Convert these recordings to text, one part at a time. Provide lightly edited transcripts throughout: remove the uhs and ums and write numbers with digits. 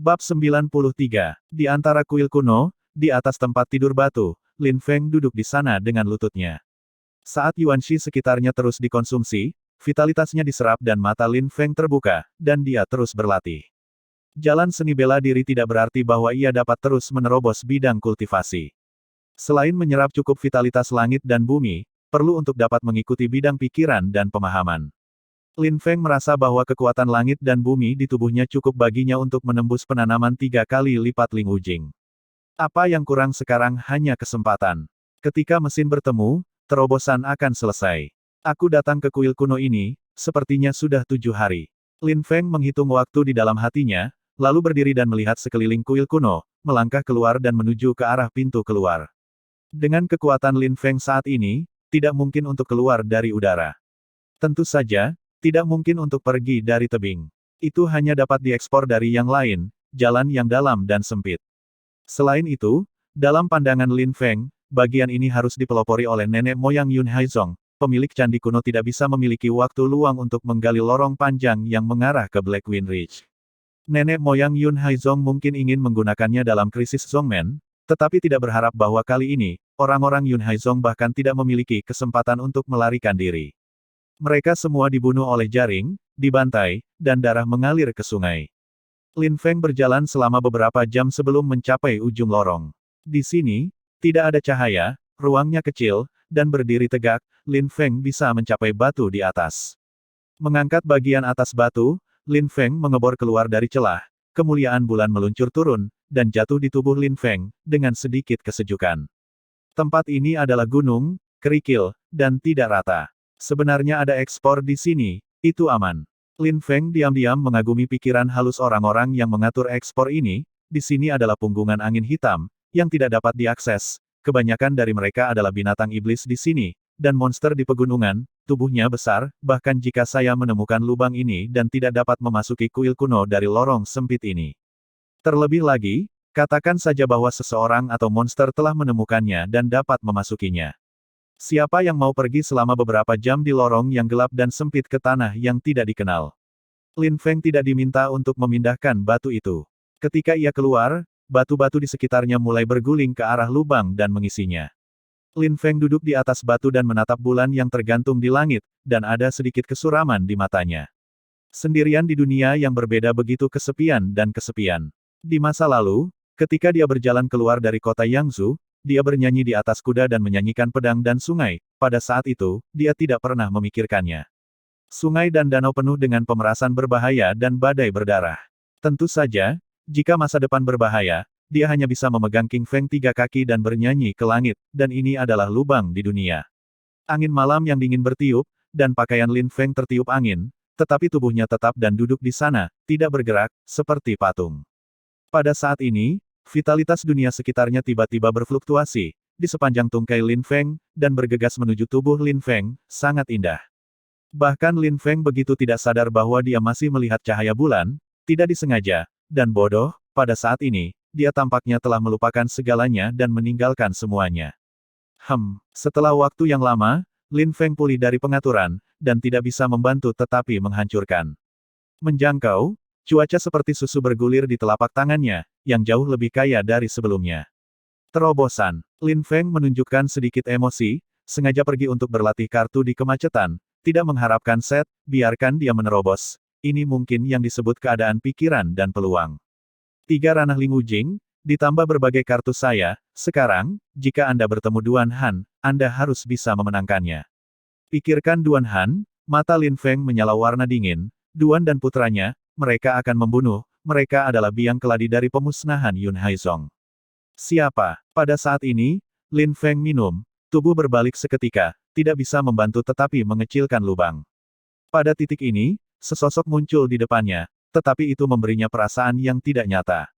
Bab 93. Di antara kuil kuno, di atas tempat tidur batu, Lin Feng duduk di sana dengan lututnya. Saat Yuanxi sekitarnya terus dikonsumsi, vitalitasnya diserap dan mata Lin Feng terbuka, dan dia terus berlatih. Jalan seni bela diri tidak berarti bahwa ia dapat terus menerobos bidang kultivasi. Selain menyerap cukup vitalitas langit dan bumi, perlu untuk dapat mengikuti bidang pikiran dan pemahaman. Lin Feng merasa bahwa kekuatan langit dan bumi di tubuhnya cukup baginya untuk menembus penanaman 3 kali lipat Ling Wujing. Apa yang kurang sekarang hanya kesempatan. Ketika mesin bertemu, terobosan akan selesai. Aku datang ke kuil kuno ini, sepertinya sudah 7 hari. Lin Feng menghitung waktu di dalam hatinya, lalu berdiri dan melihat sekeliling kuil kuno, melangkah keluar dan menuju ke arah pintu keluar. Dengan kekuatan Lin Feng saat ini, tidak mungkin untuk keluar dari udara. Tentu saja, tidak mungkin untuk pergi dari tebing. Itu hanya dapat diekspor dari yang lain, jalan yang dalam dan sempit. Selain itu, dalam pandangan Lin Feng, bagian ini harus dipelopori oleh nenek moyang Yun Haizong. Pemilik candi kuno tidak bisa memiliki waktu luang untuk menggali lorong panjang yang mengarah ke Black Wind Ridge. Nenek moyang Yun Haizong mungkin ingin menggunakannya dalam krisis Zongmen, tetapi tidak berharap bahwa kali ini, orang-orang Yun Haizong bahkan tidak memiliki kesempatan untuk melarikan diri. Mereka semua dibunuh oleh jaring, dibantai, dan darah mengalir ke sungai. Lin Feng berjalan selama beberapa jam sebelum mencapai ujung lorong. Di sini, tidak ada cahaya, ruangnya kecil, dan berdiri tegak, Lin Feng bisa mencapai batu di atas. Mengangkat bagian atas batu, Lin Feng mengebor keluar dari celah, kemuliaan bulan meluncur turun, dan jatuh di tubuh Lin Feng, dengan sedikit kesejukan. Tempat ini adalah gunung, kerikil, dan tidak rata. Sebenarnya ada ekspor di sini, itu aman. Lin Feng diam-diam mengagumi pikiran halus orang-orang yang mengatur ekspor ini, di sini adalah punggungan angin hitam, yang tidak dapat diakses, kebanyakan dari mereka adalah binatang iblis di sini, dan monster di pegunungan, tubuhnya besar, bahkan jika saya menemukan lubang ini dan tidak dapat memasuki kuil kuno dari lorong sempit ini. Terlebih lagi, katakan saja bahwa seseorang atau monster telah menemukannya dan dapat memasukinya. Siapa yang mau pergi selama beberapa jam di lorong yang gelap dan sempit ke tanah yang tidak dikenal? Lin Feng tidak diminta untuk memindahkan batu itu. Ketika ia keluar, batu-batu di sekitarnya mulai berguling ke arah lubang dan mengisinya. Lin Feng duduk di atas batu dan menatap bulan yang tergantung di langit, dan ada sedikit kesuraman di matanya. Sendirian di dunia yang berbeda begitu kesepian dan kesepian. Di masa lalu, ketika dia berjalan keluar dari kota Yangzhou, dia bernyanyi di atas kuda dan menyanyikan pedang dan sungai. Pada saat itu, dia tidak pernah memikirkannya. Sungai dan danau penuh dengan pemerasan berbahaya dan badai berdarah. Tentu saja, jika masa depan berbahaya, dia hanya bisa memegang King Feng 3 kaki dan bernyanyi ke langit, dan ini adalah lubang di dunia. Angin malam yang dingin bertiup, dan pakaian Lin Feng tertiup angin, tetapi tubuhnya tetap dan duduk di sana, tidak bergerak, seperti patung. Pada saat ini, vitalitas dunia sekitarnya tiba-tiba berfluktuasi, di sepanjang tungkai Lin Feng, dan bergegas menuju tubuh Lin Feng, sangat indah. Bahkan Lin Feng begitu tidak sadar bahwa dia masih melihat cahaya bulan, tidak disengaja, dan bodoh, pada saat ini, dia tampaknya telah melupakan segalanya dan meninggalkan semuanya. Setelah waktu yang lama, Lin Feng pulih dari pengaturan, dan tidak bisa membantu tetapi menghancurkan. Menjangkau, cuaca seperti susu bergulir di telapak tangannya, yang jauh lebih kaya dari sebelumnya. Terobosan. Lin Feng menunjukkan sedikit emosi, sengaja pergi untuk berlatih kartu di kemacetan, tidak mengharapkan set, biarkan dia menerobos. Ini mungkin yang disebut keadaan pikiran dan peluang. 3 ranah Ling Wujing, ditambah berbagai kartu saya, sekarang, jika Anda bertemu Duan Han, Anda harus bisa memenangkannya. Pikirkan Duan Han, mata Lin Feng menyala warna dingin, Duan dan putranya, mereka akan membunuh, mereka adalah biang keladi dari pemusnahan Yun Haizong. Siapa? Pada saat ini, Lin Feng minum, tubuh berbalik seketika, tidak bisa membantu tetapi mengecilkan lubang. Pada titik ini, sesosok muncul di depannya, tetapi itu memberinya perasaan yang tidak nyata.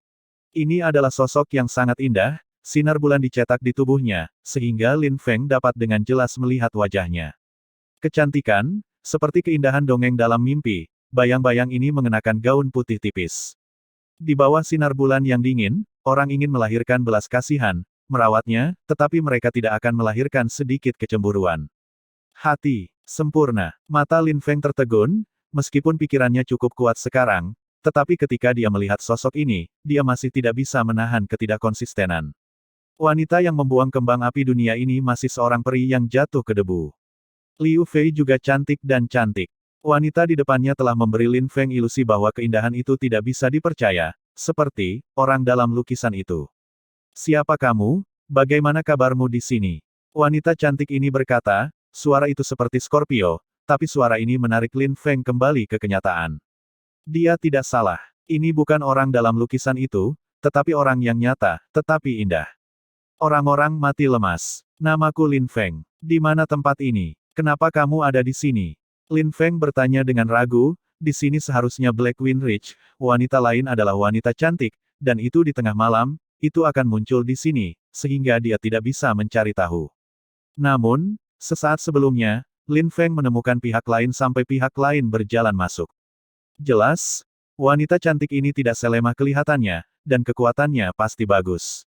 Ini adalah sosok yang sangat indah, sinar bulan dicetak di tubuhnya, sehingga Lin Feng dapat dengan jelas melihat wajahnya. Kecantikan, seperti keindahan dongeng dalam mimpi, bayang-bayang ini mengenakan gaun putih tipis. Di bawah sinar bulan yang dingin, orang ingin melahirkan belas kasihan, merawatnya, tetapi mereka tidak akan melahirkan sedikit kecemburuan. Hati, sempurna. Mata Lin Feng tertegun, meskipun pikirannya cukup kuat sekarang, Tetapi ketika dia melihat sosok ini, dia masih tidak bisa menahan ketidakkonsistenan. Wanita yang membuang kembang api dunia ini masih seorang peri yang jatuh ke debu. Liu Fei juga cantik dan cantik. Wanita di depannya telah memberi Lin Feng ilusi bahwa keindahan itu tidak bisa dipercaya, seperti orang dalam lukisan itu. Siapa kamu? Bagaimana kabarmu di sini? Wanita cantik ini berkata, suara itu seperti Scorpio, tapi suara ini menarik Lin Feng kembali ke kenyataan. Dia tidak salah. Ini bukan orang dalam lukisan itu, tetapi orang yang nyata, tetapi indah. Orang-orang mati lemas. Namaku Lin Feng. Di mana tempat ini? Kenapa kamu ada di sini? Lin Feng bertanya dengan ragu, di sini seharusnya Black Wind Ridge, wanita lain adalah wanita cantik, dan itu di tengah malam, itu akan muncul di sini, sehingga dia tidak bisa mencari tahu. Namun, sesaat sebelumnya, Lin Feng menemukan pihak lain sampai pihak lain berjalan masuk. Jelas, wanita cantik ini tidak selemah kelihatannya, dan kekuatannya pasti bagus.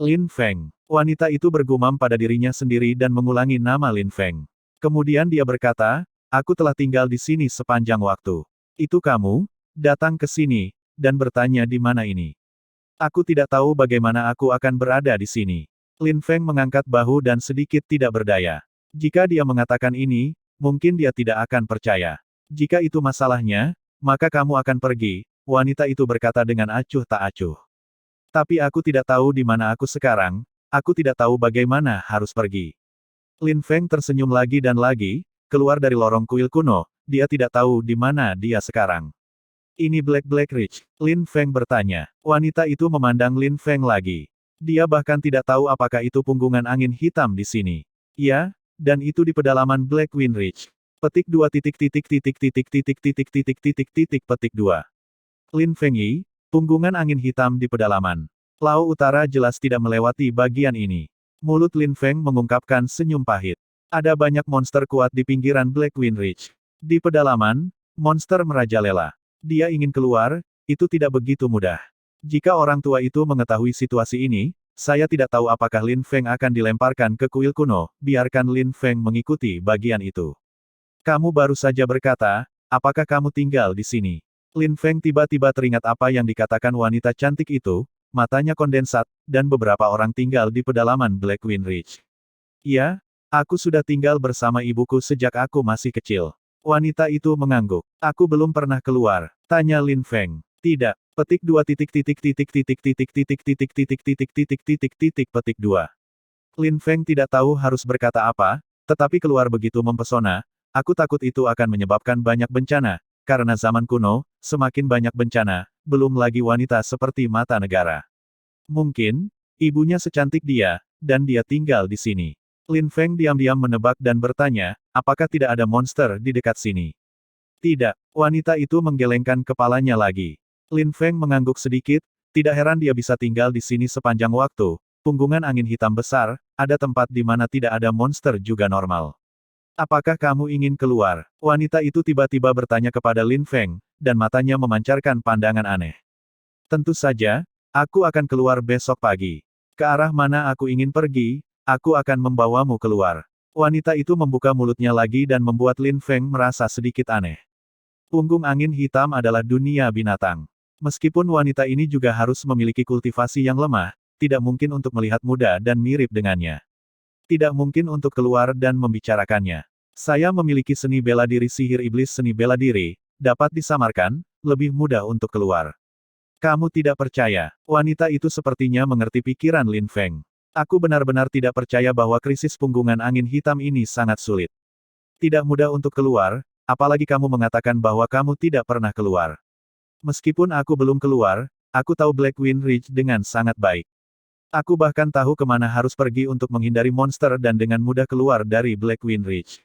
Lin Feng. Wanita itu bergumam pada dirinya sendiri dan mengulangi nama Lin Feng. Kemudian dia berkata, aku telah tinggal di sini sepanjang waktu. Itu kamu, datang ke sini, dan bertanya di mana ini. Aku tidak tahu bagaimana aku akan berada di sini. Lin Feng mengangkat bahu dan sedikit tidak berdaya. Jika dia mengatakan ini, mungkin dia tidak akan percaya. Jika itu masalahnya, maka kamu akan pergi, wanita itu berkata dengan acuh tak acuh. Tapi aku tidak tahu di mana aku sekarang, aku tidak tahu bagaimana harus pergi. Lin Feng tersenyum lagi dan lagi, keluar dari lorong kuil kuno, dia tidak tahu di mana dia sekarang. Ini Black Ridge, Lin Feng bertanya. Wanita itu memandang Lin Feng lagi. Dia bahkan tidak tahu apakah itu punggungan angin hitam di sini. Ya, dan itu di pedalaman Black Wind Ridge. Petik 2 petik 2. Lin Feng Yi, punggungan angin hitam di pedalaman. Laut Utara jelas tidak melewati bagian ini. Mulut Lin Feng mengungkapkan senyum pahit. Ada banyak monster kuat di pinggiran Black Wind Ridge. Di pedalaman, monster merajalela. Dia ingin keluar, itu tidak begitu mudah. Jika orang tua itu mengetahui situasi ini, saya tidak tahu apakah Lin Feng akan dilemparkan ke kuil kuno, biarkan Lin Feng mengikuti bagian itu. Kamu baru saja berkata, apakah kamu tinggal di sini? Lin Feng tiba-tiba teringat apa yang dikatakan wanita cantik itu, matanya kondensat, dan beberapa orang tinggal di pedalaman Black Wind Ridge. Iya, aku sudah tinggal bersama ibuku sejak aku masih kecil. Wanita itu mengangguk. Aku belum pernah keluar, tanya Lin Feng. Tidak, petik 2 petik 2. Lin Feng tidak tahu harus berkata apa, tetapi keluar begitu mempesona, aku takut itu akan menyebabkan banyak bencana. Karena zaman kuno, semakin banyak bencana, belum lagi wanita seperti mata negara. Mungkin, ibunya secantik dia, dan dia tinggal di sini. Lin Feng diam-diam menebak dan bertanya, apakah tidak ada monster di dekat sini? Tidak, wanita itu menggelengkan kepalanya lagi. Lin Feng mengangguk sedikit, tidak heran dia bisa tinggal di sini sepanjang waktu. Punggungan angin hitam besar, ada tempat di mana tidak ada monster juga normal. Apakah kamu ingin keluar? Wanita itu tiba-tiba bertanya kepada Lin Feng, dan matanya memancarkan pandangan aneh. Tentu saja, aku akan keluar besok pagi. Ke arah mana aku ingin pergi, aku akan membawamu keluar. Wanita itu membuka mulutnya lagi dan membuat Lin Feng merasa sedikit aneh. Punggung angin hitam adalah dunia binatang. Meskipun wanita ini juga harus memiliki kultivasi yang lemah, tidak mungkin untuk melihat muda dan mirip dengannya. Tidak mungkin untuk keluar dan membicarakannya. Saya memiliki seni bela diri sihir iblis seni bela diri, dapat disamarkan, lebih mudah untuk keluar. Kamu tidak percaya, wanita itu sepertinya mengerti pikiran Lin Feng. Aku benar-benar tidak percaya bahwa krisis punggungan angin hitam ini sangat sulit. Tidak mudah untuk keluar, apalagi kamu mengatakan bahwa kamu tidak pernah keluar. Meskipun aku belum keluar, aku tahu Black Wind Ridge dengan sangat baik. Aku bahkan tahu kemana harus pergi untuk menghindari monster dan dengan mudah keluar dari Black Wind Ridge.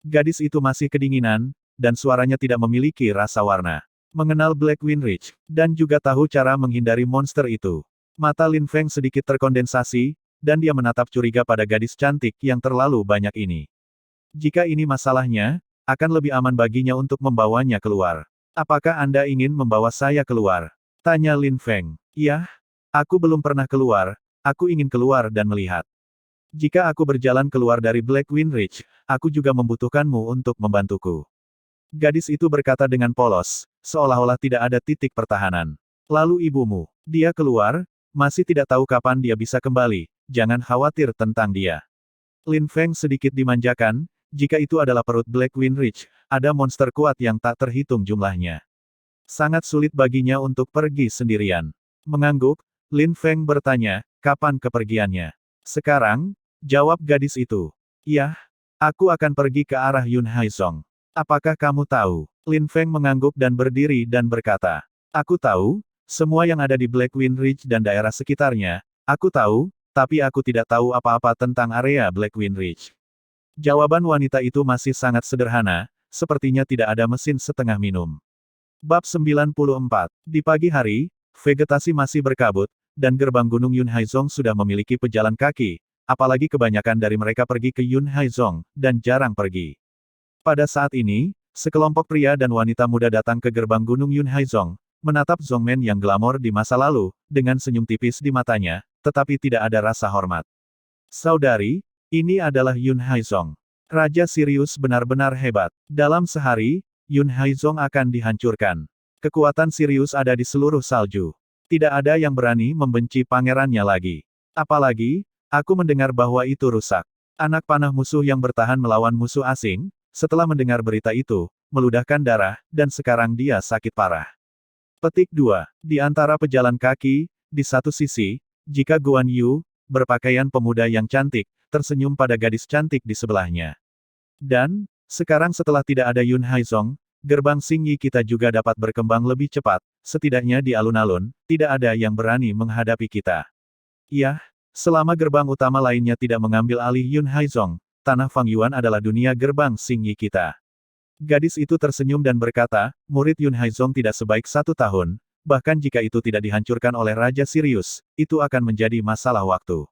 Gadis itu masih kedinginan, dan suaranya tidak memiliki rasa warna. Mengenal Black Wind Ridge, dan juga tahu cara menghindari monster itu. Mata Lin Feng sedikit terkondensasi, dan dia menatap curiga pada gadis cantik yang terlalu banyak ini. Jika ini masalahnya, akan lebih aman baginya untuk membawanya keluar. Apakah Anda ingin membawa saya keluar? Tanya Lin Feng. Iya. Aku belum pernah keluar, aku ingin keluar dan melihat. Jika aku berjalan keluar dari Black Wind Ridge, aku juga membutuhkanmu untuk membantuku. Gadis itu berkata dengan polos, seolah-olah tidak ada titik pertahanan. Lalu ibumu, dia keluar, masih tidak tahu kapan dia bisa kembali, jangan khawatir tentang dia. Lin Feng sedikit dimanjakan, jika itu adalah perut Black Wind Ridge, ada monster kuat yang tak terhitung jumlahnya. Sangat sulit baginya untuk pergi sendirian. Mengangguk, Lin Feng bertanya, kapan kepergiannya? Sekarang, jawab gadis itu. Yah, aku akan pergi ke arah Yun Haizong. Apakah kamu tahu? Lin Feng mengangguk dan berdiri dan berkata, aku tahu, semua yang ada di Black Wind Ridge dan daerah sekitarnya, aku tahu, tapi aku tidak tahu apa-apa tentang area Black Wind Ridge. Jawaban wanita itu masih sangat sederhana, sepertinya tidak ada mesin setengah minum. Bab 94. Di pagi hari, vegetasi masih berkabut, dan gerbang Gunung Yun Haizong sudah memiliki pejalan kaki, apalagi kebanyakan dari mereka pergi ke Yun Haizong, dan jarang pergi. Pada saat ini, sekelompok pria dan wanita muda datang ke gerbang Gunung Yun Haizong, menatap Zongmen yang glamor di masa lalu, dengan senyum tipis di matanya, tetapi tidak ada rasa hormat. Saudari, ini adalah Yun Haizong. Raja Sirius benar-benar hebat. Dalam sehari, Yun Haizong akan dihancurkan. Kekuatan Sirius ada di seluruh salju. Tidak ada yang berani membenci pangerannya lagi. Apalagi, aku mendengar bahwa itu rusak. Anak panah musuh yang bertahan melawan musuh asing, setelah mendengar berita itu, meludahkan darah, dan sekarang dia sakit parah. Petik 2. Di antara pejalan kaki, di satu sisi, jika Guan Yu, berpakaian pemuda yang cantik, tersenyum pada gadis cantik di sebelahnya. Dan, sekarang setelah tidak ada Yun Haizong, gerbang Xingyi kita juga dapat berkembang lebih cepat, setidaknya di alun-alun, tidak ada yang berani menghadapi kita. Yah, selama gerbang utama lainnya tidak mengambil alih Yun Haizong, tanah Fang Yuan adalah dunia gerbang Xingyi kita. Gadis itu tersenyum dan berkata, murid Yun Haizong tidak sebaik 1 tahun, bahkan jika itu tidak dihancurkan oleh Raja Sirius, itu akan menjadi masalah waktu.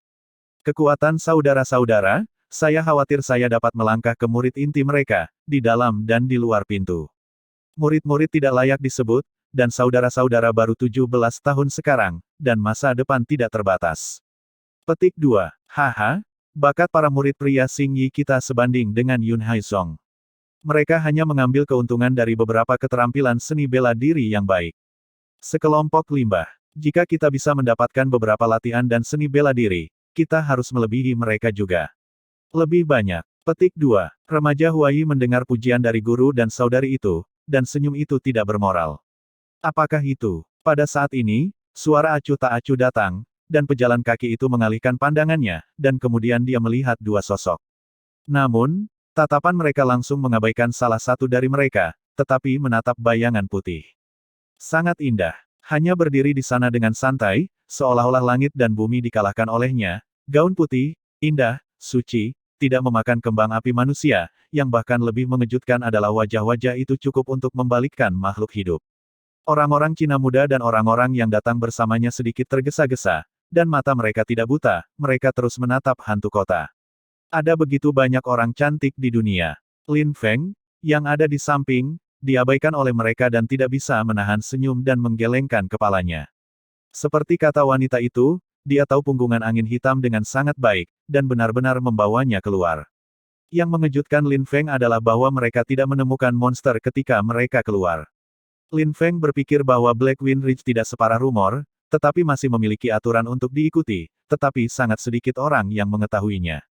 Kekuatan saudara-saudara, saya khawatir saya dapat melangkah ke murid inti mereka, di dalam dan di luar pintu. Murid-murid tidak layak disebut, dan saudara-saudara baru 17 tahun sekarang, dan masa depan tidak terbatas. Petik 2. Haha, bakat para murid pria Xingyi kita sebanding dengan Yun Haizong. Mereka hanya mengambil keuntungan dari beberapa keterampilan seni bela diri yang baik. Sekelompok limbah. Jika kita bisa mendapatkan beberapa latihan dan seni bela diri, kita harus melebihi mereka juga. Lebih banyak. Petik 2. Remaja Huai mendengar pujian dari guru dan saudari itu, dan senyum itu tidak bermoral. Apakah itu? Pada saat ini, suara acuh tak acuh datang, dan pejalan kaki itu mengalihkan pandangannya, dan kemudian dia melihat 2 sosok. Namun, tatapan mereka langsung mengabaikan salah satu dari mereka, tetapi menatap bayangan putih. Sangat indah. Hanya berdiri di sana dengan santai, seolah-olah langit dan bumi dikalahkan olehnya, gaun putih, indah, suci, tidak memakan kembang api manusia, yang bahkan lebih mengejutkan adalah wajah-wajah itu cukup untuk membalikkan makhluk hidup. Orang-orang Cina muda dan orang-orang yang datang bersamanya sedikit tergesa-gesa, dan mata mereka tidak buta, mereka terus menatap hantu kota. Ada begitu banyak orang cantik di dunia. Lin Feng, yang ada di samping, diabaikan oleh mereka dan tidak bisa menahan senyum dan menggelengkan kepalanya. Seperti kata wanita itu, dia tahu punggungan angin hitam dengan sangat baik, dan benar-benar membawanya keluar. Yang mengejutkan Lin Feng adalah bahwa mereka tidak menemukan monster ketika mereka keluar. Lin Feng berpikir bahwa Black Wind Ridge tidak separah rumor, tetapi masih memiliki aturan untuk diikuti, tetapi sangat sedikit orang yang mengetahuinya.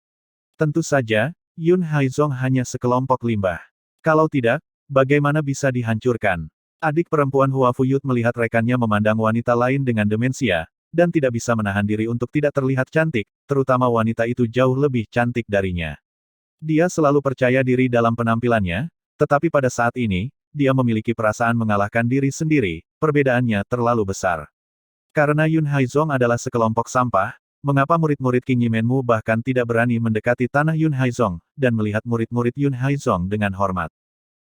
Tentu saja, Yun Haizong hanya sekelompok limbah. Kalau tidak, bagaimana bisa dihancurkan? Adik perempuan Hua Fuyut melihat rekannya memandang wanita lain dengan demensia, dan tidak bisa menahan diri untuk tidak terlihat cantik, terutama wanita itu jauh lebih cantik darinya. Dia selalu percaya diri dalam penampilannya, tetapi pada saat ini, dia memiliki perasaan mengalahkan diri sendiri, perbedaannya terlalu besar. Karena Yun Haizong adalah sekelompok sampah, mengapa murid-murid King Yimenmu bahkan tidak berani mendekati tanah Yun Haizong, dan melihat murid-murid Yun Haizong dengan hormat?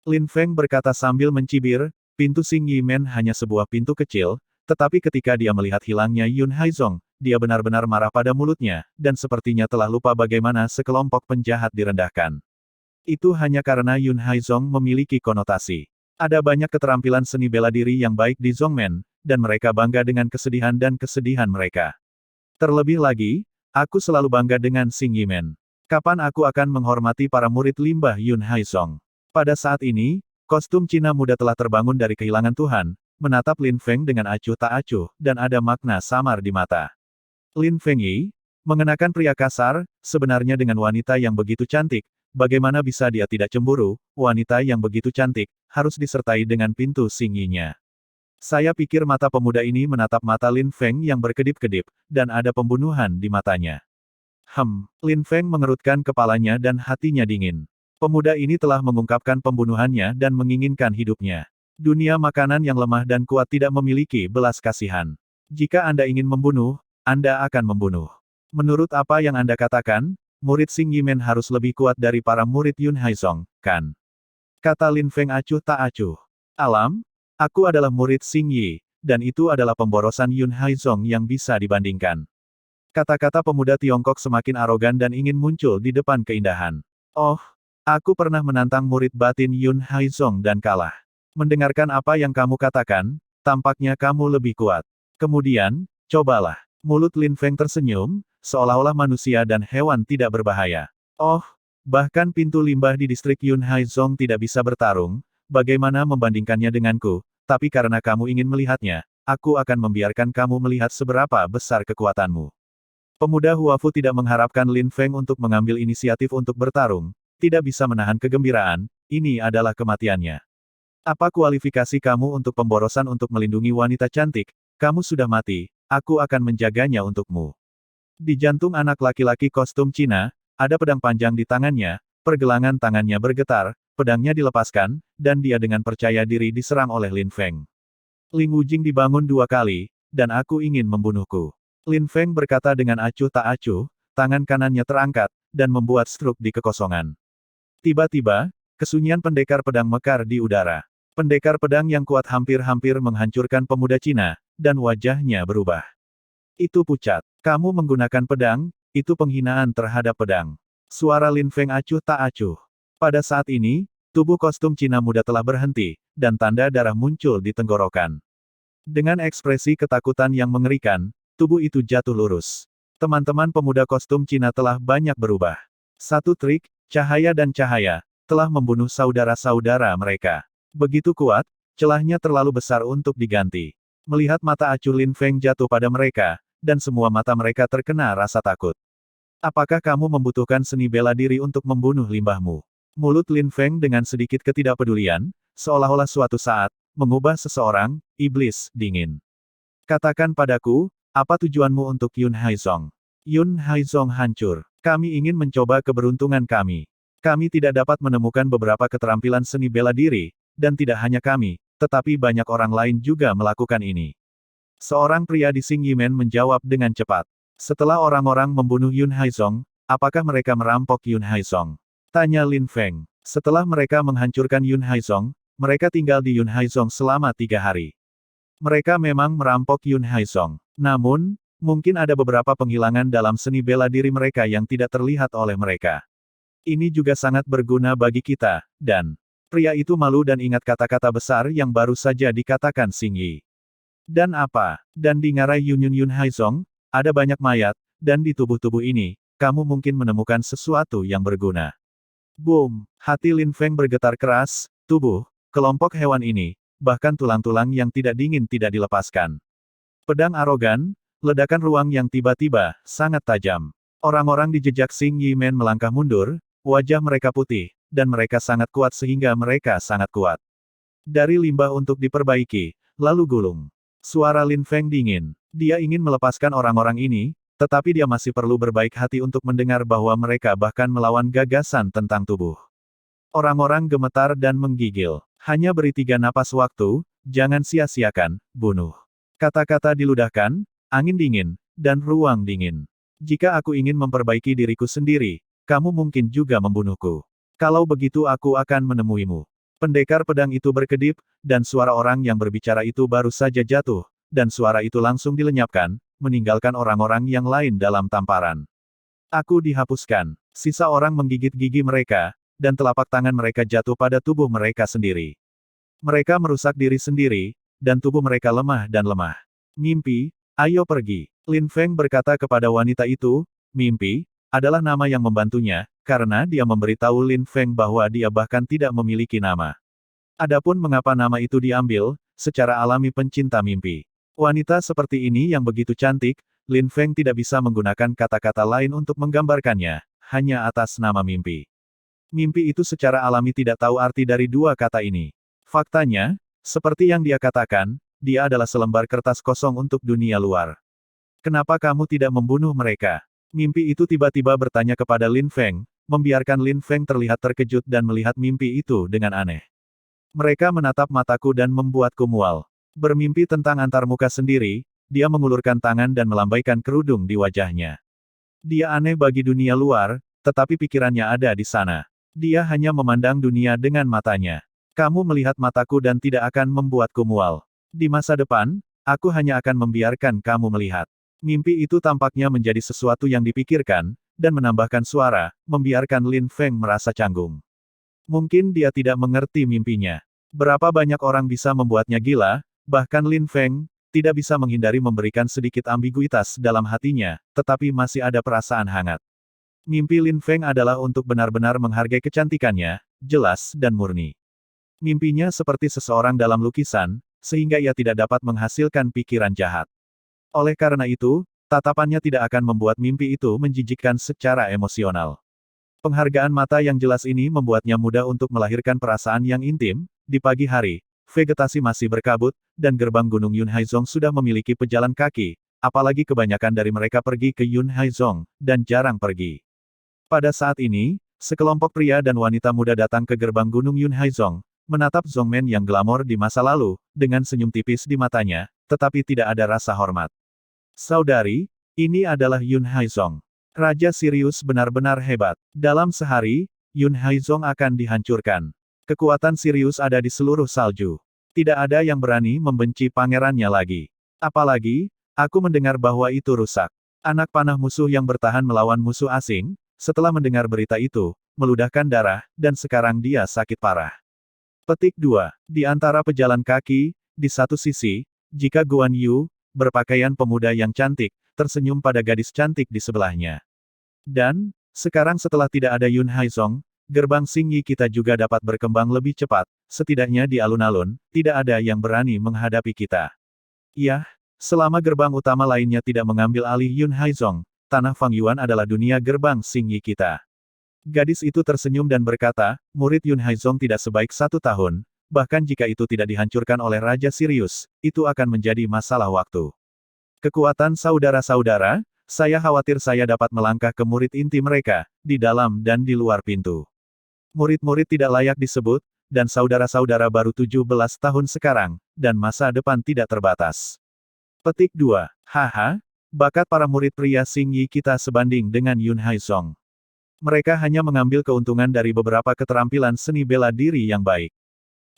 Lin Feng berkata sambil mencibir, pintu Xing Yimen hanya sebuah pintu kecil, tetapi ketika dia melihat hilangnya Yun Haizong, dia benar-benar marah pada mulutnya, dan sepertinya telah lupa bagaimana sekelompok penjahat direndahkan. Itu hanya karena Yun Haizong memiliki konotasi. Ada banyak keterampilan seni bela diri yang baik di Zongmen, dan mereka bangga dengan kesedihan dan kesedihan mereka. Terlebih lagi, aku selalu bangga dengan Xing Yimen. Kapan aku akan menghormati para murid limbah Yun Haizong? Pada saat ini, Kostum Cina muda telah terbangun dari kehilangan Tuhan, menatap Lin Feng dengan acuh tak acuh, dan ada makna samar di mata. Lin Fengyi, mengenakan pria kasar, sebenarnya dengan wanita yang begitu cantik, bagaimana bisa dia tidak cemburu, wanita yang begitu cantik, harus disertai dengan pintu Xingyi-nya. Saya pikir mata pemuda ini menatap mata Lin Feng yang berkedip-kedip, dan ada pembunuhan di matanya. Lin Feng mengerutkan kepalanya dan hatinya dingin. Pemuda ini telah mengungkapkan pembunuhannya dan menginginkan hidupnya. Dunia makanan yang lemah dan kuat tidak memiliki belas kasihan. Jika Anda ingin membunuh, Anda akan membunuh. Menurut apa yang Anda katakan, murid Xing Yimen harus lebih kuat dari para murid Yun Haizong, kan? Kata Lin Feng acuh tak acuh. Alam, aku adalah murid Xing Yi, dan itu adalah pemborosan Yun Haizong yang bisa dibandingkan. Kata-kata pemuda Tiongkok semakin arogan dan ingin muncul di depan keindahan. Oh, aku pernah menantang murid batin Yun Haizong dan kalah. Mendengarkan apa yang kamu katakan, tampaknya kamu lebih kuat. Kemudian, cobalah. Mulut Lin Feng tersenyum, seolah-olah manusia dan hewan tidak berbahaya. Oh, bahkan pintu limbah di distrik Yun Haizong tidak bisa bertarung, bagaimana membandingkannya denganku, tapi karena kamu ingin melihatnya, aku akan membiarkan kamu melihat seberapa besar kekuatanmu. Pemuda Huafu tidak mengharapkan Lin Feng untuk mengambil inisiatif untuk bertarung, tidak bisa menahan kegembiraan, ini adalah kematiannya. Apa kualifikasi kamu untuk pemborosan untuk melindungi wanita cantik? Kamu sudah mati, aku akan menjaganya untukmu. Di jantung anak laki-laki kostum Cina, ada pedang panjang di tangannya, pergelangan tangannya bergetar, pedangnya dilepaskan, dan dia dengan percaya diri diserang oleh Lin Feng. Ling Wujing dibangun 2 kali, dan aku ingin membunuhku. Lin Feng berkata dengan acuh tak acuh, tangan kanannya terangkat, dan membuat struk di kekosongan. Tiba-tiba, kesunyian pendekar pedang mekar di udara. Pendekar pedang yang kuat hampir-hampir menghancurkan pemuda Cina, dan wajahnya berubah. Itu pucat. Kamu menggunakan pedang, itu penghinaan terhadap pedang. Suara Lin Feng acuh tak acuh. Pada saat ini, tubuh kostum Cina muda telah berhenti, dan tanda darah muncul di tenggorokan. Dengan ekspresi ketakutan yang mengerikan, tubuh itu jatuh lurus. Teman-teman pemuda kostum Cina telah banyak berubah. Satu trik, cahaya dan cahaya, telah membunuh saudara-saudara mereka. Begitu kuat, celahnya terlalu besar untuk diganti. Melihat mata acuh Lin Feng jatuh pada mereka, dan semua mata mereka terkena rasa takut. Apakah kamu membutuhkan seni bela diri untuk membunuh limbahmu? Mulut Lin Feng dengan sedikit ketidakpedulian, seolah-olah suatu saat, mengubah seseorang, iblis, dingin. Katakan padaku, apa tujuanmu untuk Yun Haizong? Yun Haizong hancur. Kami ingin mencoba keberuntungan kami. Kami tidak dapat menemukan beberapa keterampilan seni bela diri, dan tidak hanya kami, tetapi banyak orang lain juga melakukan ini. Seorang pria di Xing Yimen menjawab dengan cepat. Setelah orang-orang membunuh Yun Haizong, apakah mereka merampok Yun Haizong? Tanya Lin Feng. Setelah mereka menghancurkan Yun Haizong, mereka tinggal di Yun Haizong selama 3 hari. Mereka memang merampok Yun Haizong. Namun, mungkin ada beberapa penghilangan dalam seni bela diri mereka yang tidak terlihat oleh mereka. Ini juga sangat berguna bagi kita, dan pria itu malu dan ingat kata-kata besar yang baru saja dikatakan Xing Yi. Dan apa? Dan di ngarai Yun Haizong, ada banyak mayat, dan di tubuh-tubuh ini, kamu mungkin menemukan sesuatu yang berguna. Boom! Hati Lin Feng bergetar keras, tubuh, kelompok hewan ini, bahkan tulang-tulang yang tidak dingin tidak dilepaskan. Pedang arogan, ledakan ruang yang tiba-tiba, sangat tajam. Orang-orang di jejak Xing Yimen melangkah mundur, wajah mereka putih, dan mereka sangat kuat sehingga mereka sangat kuat. Dari limbah untuk diperbaiki, lalu gulung. Suara Lin Feng dingin. Dia ingin melepaskan orang-orang ini, tetapi dia masih perlu berbaik hati untuk mendengar bahwa mereka bahkan melawan gagasan tentang tubuh. Orang-orang gemetar dan menggigil. Hanya beri 3 napas waktu, jangan sia-siakan, bunuh. Kata-kata diludahkan, angin dingin, dan ruang dingin. Jika aku ingin memperbaiki diriku sendiri, kamu mungkin juga membunuhku. Kalau begitu aku akan menemuimu. Pendekar pedang itu berkedip, dan suara orang yang berbicara itu baru saja jatuh, dan suara itu langsung dilenyapkan, meninggalkan orang-orang yang lain dalam tamparan. Aku dihapuskan. Sisa orang menggigit gigi mereka, dan telapak tangan mereka jatuh pada tubuh mereka sendiri. Mereka merusak diri sendiri, dan tubuh mereka lemah dan lemah. Mimpi, ayo pergi. Lin Feng berkata kepada wanita itu, mimpi, adalah nama yang membantunya, karena dia memberitahu Lin Feng bahwa dia bahkan tidak memiliki nama. Adapun mengapa nama itu diambil, secara alami pencinta mimpi. Wanita seperti ini yang begitu cantik, Lin Feng tidak bisa menggunakan kata-kata lain untuk menggambarkannya, hanya atas nama mimpi. Mimpi itu secara alami tidak tahu arti dari dua kata ini. Faktanya, seperti yang dia katakan, dia adalah selembar kertas kosong untuk dunia luar. Kenapa kamu tidak membunuh mereka? Mimpi itu tiba-tiba bertanya kepada Lin Feng, membiarkan Lin Feng terlihat terkejut dan melihat mimpi itu dengan aneh. Mereka menatap mataku dan membuatku mual. Bermimpi tentang antarmuka sendiri, dia mengulurkan tangan dan melambaikan kerudung di wajahnya. Dia aneh bagi dunia luar, tetapi pikirannya ada di sana. Dia hanya memandang dunia dengan matanya. Kamu melihat mataku dan tidak akan membuatku mual. Di masa depan, aku hanya akan membiarkan kamu melihat. Mimpi itu tampaknya menjadi sesuatu yang dipikirkan, dan menambahkan suara, membiarkan Lin Feng merasa canggung. Mungkin dia tidak mengerti mimpinya. Berapa banyak orang bisa membuatnya gila, bahkan Lin Feng, tidak bisa menghindari memberikan sedikit ambiguitas dalam hatinya, tetapi masih ada perasaan hangat. Mimpi Lin Feng adalah untuk benar-benar menghargai kecantikannya, jelas dan murni. Mimpinya seperti seseorang dalam lukisan, sehingga ia tidak dapat menghasilkan pikiran jahat. Oleh karena itu, tatapannya tidak akan membuat mimpi itu menjijikkan secara emosional. Penghargaan mata yang jelas ini membuatnya mudah untuk melahirkan perasaan yang intim. Di pagi hari, vegetasi masih berkabut, dan gerbang Gunung Yunhaizong sudah memiliki pejalan kaki, apalagi kebanyakan dari mereka pergi ke Yunhaizong, dan jarang pergi. Pada saat ini, sekelompok pria dan wanita muda datang ke gerbang Gunung Yunhaizong, menatap Zongmen yang glamor di masa lalu, dengan senyum tipis di matanya, tetapi tidak ada rasa hormat. Saudari, ini adalah Yunhaizong. Raja Sirius benar-benar hebat. Dalam sehari, Yunhaizong akan dihancurkan. Kekuatan Sirius ada di seluruh salju. Tidak ada yang berani membenci pangerannya lagi. Apalagi, aku mendengar bahwa itu rusak. Anak panah musuh yang bertahan melawan musuh asing, setelah mendengar berita itu, meludahkan darah, dan sekarang dia sakit parah. Petik 2. Di antara pejalan kaki, di satu sisi, jika Guan Yu, berpakaian pemuda yang cantik, tersenyum pada gadis cantik di sebelahnya. Dan, sekarang setelah tidak ada Yunhaizong, gerbang Xingyi kita juga dapat berkembang lebih cepat, setidaknya di alun-alun, tidak ada yang berani menghadapi kita. Yah, selama gerbang utama lainnya tidak mengambil alih Yunhaizong, tanah Fangyuan adalah dunia gerbang Xingyi kita. Gadis itu tersenyum dan berkata, murid Yunhaizong tidak sebaik 1 tahun, bahkan jika itu tidak dihancurkan oleh Raja Sirius, itu akan menjadi masalah waktu. Kekuatan saudara-saudara, saya khawatir saya dapat melangkah ke murid inti mereka, di dalam dan di luar pintu. Murid-murid tidak layak disebut, dan saudara-saudara baru 17 tahun sekarang, dan masa depan tidak terbatas. Petik 2. Haha, bakat para murid pria Xingyi kita sebanding dengan Yunhaizong. Mereka hanya mengambil keuntungan dari beberapa keterampilan seni bela diri yang baik.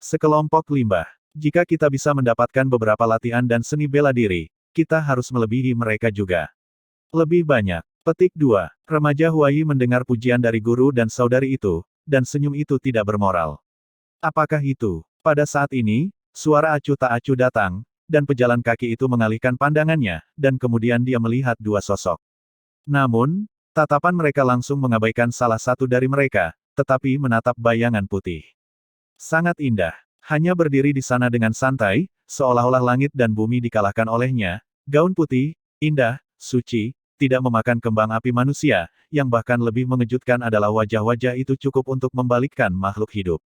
Sekelompok limbah. Jika kita bisa mendapatkan beberapa latihan dan seni bela diri, kita harus melebihi mereka juga. Lebih banyak. Petik 2. Remaja Huai mendengar pujian dari guru dan saudari itu, dan senyum itu tidak bermoral. Apakah itu? Pada saat ini, suara acuh tak acuh datang, dan pejalan kaki itu mengalihkan pandangannya, dan kemudian dia melihat dua sosok. Namun, tatapan mereka langsung mengabaikan salah satu dari mereka, tetapi menatap bayangan putih. Sangat indah. Hanya berdiri di sana dengan santai, seolah-olah langit dan bumi dikalahkan olehnya. Gaun putih, indah, suci, tidak memakan kembang api manusia, yang bahkan lebih mengejutkan adalah wajah-wajah itu cukup untuk membalikkan makhluk hidup.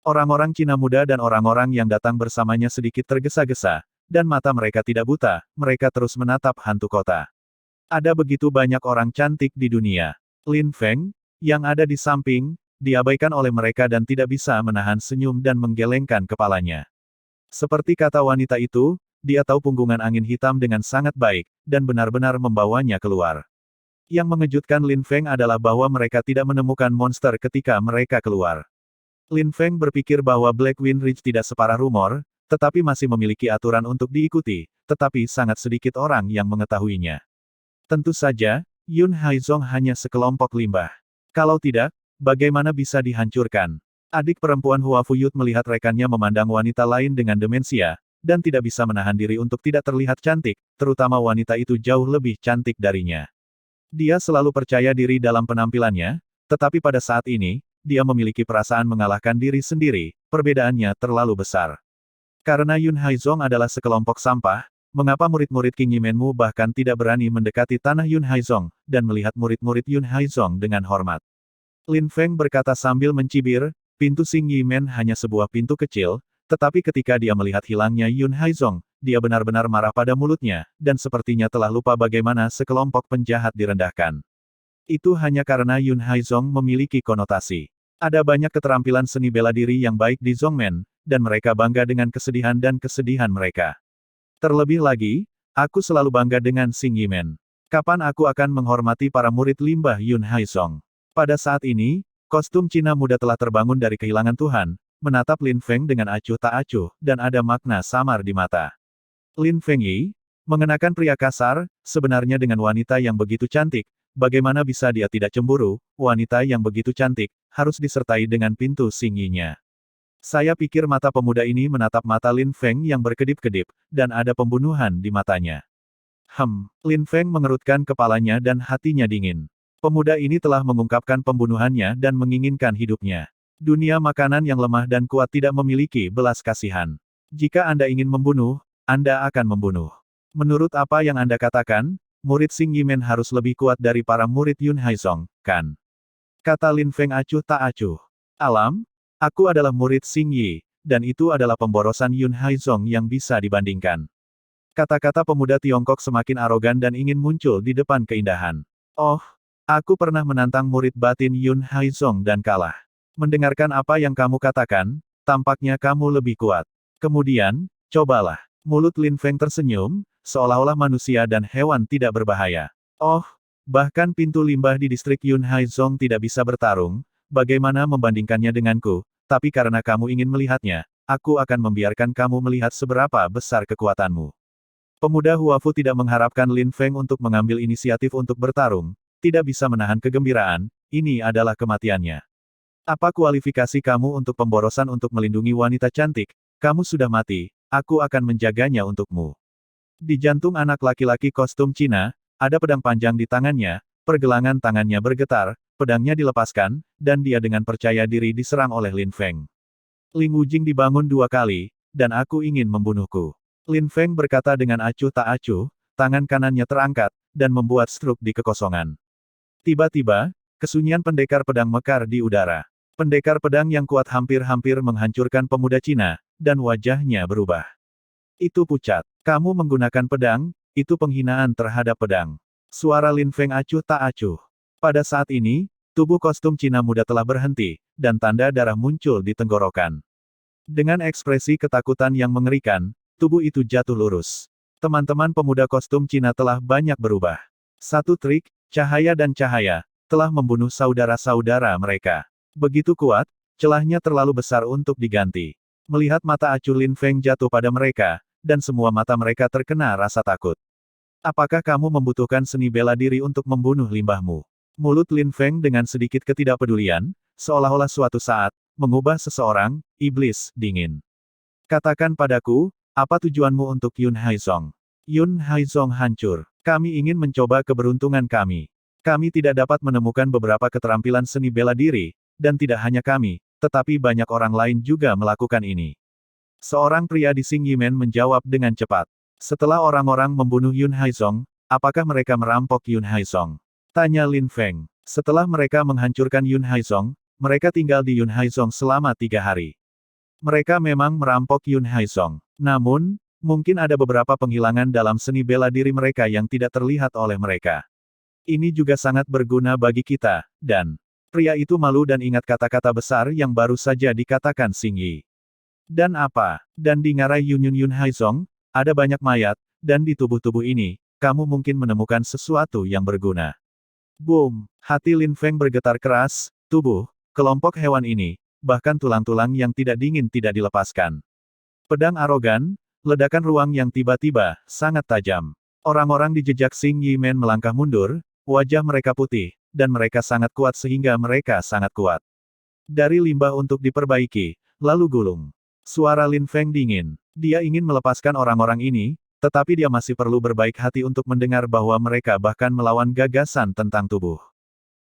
Orang-orang Cina muda dan orang-orang yang datang bersamanya sedikit tergesa-gesa, dan mata mereka tidak buta, mereka terus menatap hantu kota. Ada begitu banyak orang cantik di dunia. Lin Feng, yang ada di samping, diabaikan oleh mereka dan tidak bisa menahan senyum dan menggelengkan kepalanya. Seperti kata wanita itu, dia tahu punggungan angin hitam dengan sangat baik, dan benar-benar membawanya keluar. Yang mengejutkan Lin Feng adalah bahwa mereka tidak menemukan monster ketika mereka keluar. Lin Feng berpikir bahwa Black Wind Ridge tidak separah rumor, tetapi masih memiliki aturan untuk diikuti, tetapi sangat sedikit orang yang mengetahuinya. Tentu saja, Yunhaizong hanya sekelompok limbah. Kalau tidak, bagaimana bisa dihancurkan? Adik perempuan Hua Fuyut melihat rekannya memandang wanita lain dengan demensia, dan tidak bisa menahan diri untuk tidak terlihat cantik, terutama wanita itu jauh lebih cantik darinya. Dia selalu percaya diri dalam penampilannya, tetapi pada saat ini, dia memiliki perasaan mengalahkan diri sendiri, perbedaannya terlalu besar. Karena Yun Haizong adalah sekelompok sampah, mengapa murid-murid King Yimenmu bahkan tidak berani mendekati tanah Yun Haizong, dan melihat murid-murid Yun Haizong dengan hormat? Lin Feng berkata sambil mencibir, pintu Xing Yimen hanya sebuah pintu kecil, tetapi ketika dia melihat hilangnya Yun Haizong, dia benar-benar marah pada mulutnya, dan sepertinya telah lupa bagaimana sekelompok penjahat direndahkan. Itu hanya karena Yun Haizong memiliki konotasi. Ada banyak keterampilan seni bela diri yang baik di Zhongmen, dan mereka bangga dengan kesedihan dan kesedihan mereka. Terlebih lagi, aku selalu bangga dengan Xing Yimen. Kapan aku akan menghormati para murid limbah Yun Haizong? Pada saat ini, kostum Cina muda telah terbangun dari kehilangan Tuhan, menatap Lin Feng dengan acuh tak acuh, dan ada makna samar di mata. Lin Fengyi, mengenakan pria kasar, sebenarnya dengan wanita yang begitu cantik, bagaimana bisa dia tidak cemburu, wanita yang begitu cantik, harus disertai dengan pintu Xingyi-nya. Saya pikir mata pemuda ini menatap mata Lin Feng yang berkedip-kedip, dan ada pembunuhan di matanya. Lin Feng mengerutkan kepalanya dan hatinya dingin. Pemuda ini telah mengungkapkan pembunuhannya dan menginginkan hidupnya. Dunia makanan yang lemah dan kuat tidak memiliki belas kasihan. Jika Anda ingin membunuh, Anda akan membunuh. Menurut apa yang Anda katakan, murid Xing Yimen harus lebih kuat dari para murid Yun Haizong, kan? Kata Lin Feng acuh tak acuh. Alam, aku adalah murid Xing Yi, dan itu adalah pemborosan Yun Haizong yang bisa dibandingkan. Kata-kata pemuda Tiongkok semakin arogan dan ingin muncul di depan keindahan. Oh, aku pernah menantang murid batin Yun Haizong dan kalah. Mendengarkan apa yang kamu katakan, tampaknya kamu lebih kuat. Kemudian, cobalah. Mulut Lin Feng tersenyum, seolah-olah manusia dan hewan tidak berbahaya. Oh, bahkan pintu limbah di distrik Yun Haizong tidak bisa bertarung, bagaimana membandingkannya denganku? Tapi karena kamu ingin melihatnya, aku akan membiarkan kamu melihat seberapa besar kekuatanmu. Pemuda Huafu tidak mengharapkan Lin Feng untuk mengambil inisiatif untuk bertarung, tidak bisa menahan kegembiraan, ini adalah kematiannya. Apa kualifikasi kamu untuk pemborosan untuk melindungi wanita cantik? Kamu sudah mati, aku akan menjaganya untukmu. Di jantung anak laki-laki kostum Cina, ada pedang panjang di tangannya, pergelangan tangannya bergetar, pedangnya dilepaskan, dan dia dengan percaya diri diserang oleh Lin Feng. Ling Wujing dibangun 2 kali, dan aku ingin membunuhku. Lin Feng berkata dengan acuh tak acuh, tangan kanannya terangkat, dan membuat struk di kekosongan. Tiba-tiba, kesunyian pendekar pedang mekar di udara. Pendekar pedang yang kuat hampir-hampir menghancurkan pemuda Cina, dan wajahnya berubah. Itu pucat. Kamu menggunakan pedang, itu penghinaan terhadap pedang. Suara Lin Feng acuh tak acuh. Pada saat ini, tubuh kostum Cina muda telah berhenti, dan tanda darah muncul di tenggorokan. Dengan ekspresi ketakutan yang mengerikan, tubuh itu jatuh lurus. Teman-teman pemuda kostum Cina telah banyak berubah. Satu trik, cahaya dan cahaya, telah membunuh saudara-saudara mereka. Begitu kuat, celahnya terlalu besar untuk diganti. Melihat mata acuh Lin Feng jatuh pada mereka, dan semua mata mereka terkena rasa takut. Apakah kamu membutuhkan seni bela diri untuk membunuh limbahmu? Mulut Lin Feng dengan sedikit ketidakpedulian, seolah-olah suatu saat, mengubah seseorang, iblis, dingin. Katakan padaku, apa tujuanmu untuk Yun Haizong? Yun Haizong hancur. Kami ingin mencoba keberuntungan kami. Kami tidak dapat menemukan beberapa keterampilan seni bela diri, dan tidak hanya kami, tetapi banyak orang lain juga melakukan ini. Seorang pria di Xing Yimen menjawab dengan cepat. Setelah orang-orang membunuh Yun Haizong, apakah mereka merampok Yun Haizong? Tanya Lin Feng. Setelah mereka menghancurkan Yun Haizong, mereka tinggal di Yun Haizong selama 3 hari. Mereka memang merampok Yun Haizong. Namun, mungkin ada beberapa penghilangan dalam seni bela diri mereka yang tidak terlihat oleh mereka. Ini juga sangat berguna bagi kita, dan pria itu malu dan ingat kata-kata besar yang baru saja dikatakan Xing Yi. Dan apa? Dan di ngarai Yun Haizong, ada banyak mayat, dan di tubuh-tubuh ini, kamu mungkin menemukan sesuatu yang berguna. Boom! Hati Lin Feng bergetar keras, tubuh, kelompok hewan ini, bahkan tulang-tulang yang tidak dingin tidak dilepaskan. Pedang arogan, ledakan ruang yang tiba-tiba, sangat tajam. Orang-orang di jejak Xing Yimen melangkah mundur, wajah mereka putih, dan mereka sangat kuat sehingga mereka sangat kuat. Dari limbah untuk diperbaiki, lalu gulung. Suara Lin Feng dingin. Dia ingin melepaskan orang-orang ini, tetapi dia masih perlu berbaik hati untuk mendengar bahwa mereka bahkan melawan gagasan tentang tubuh.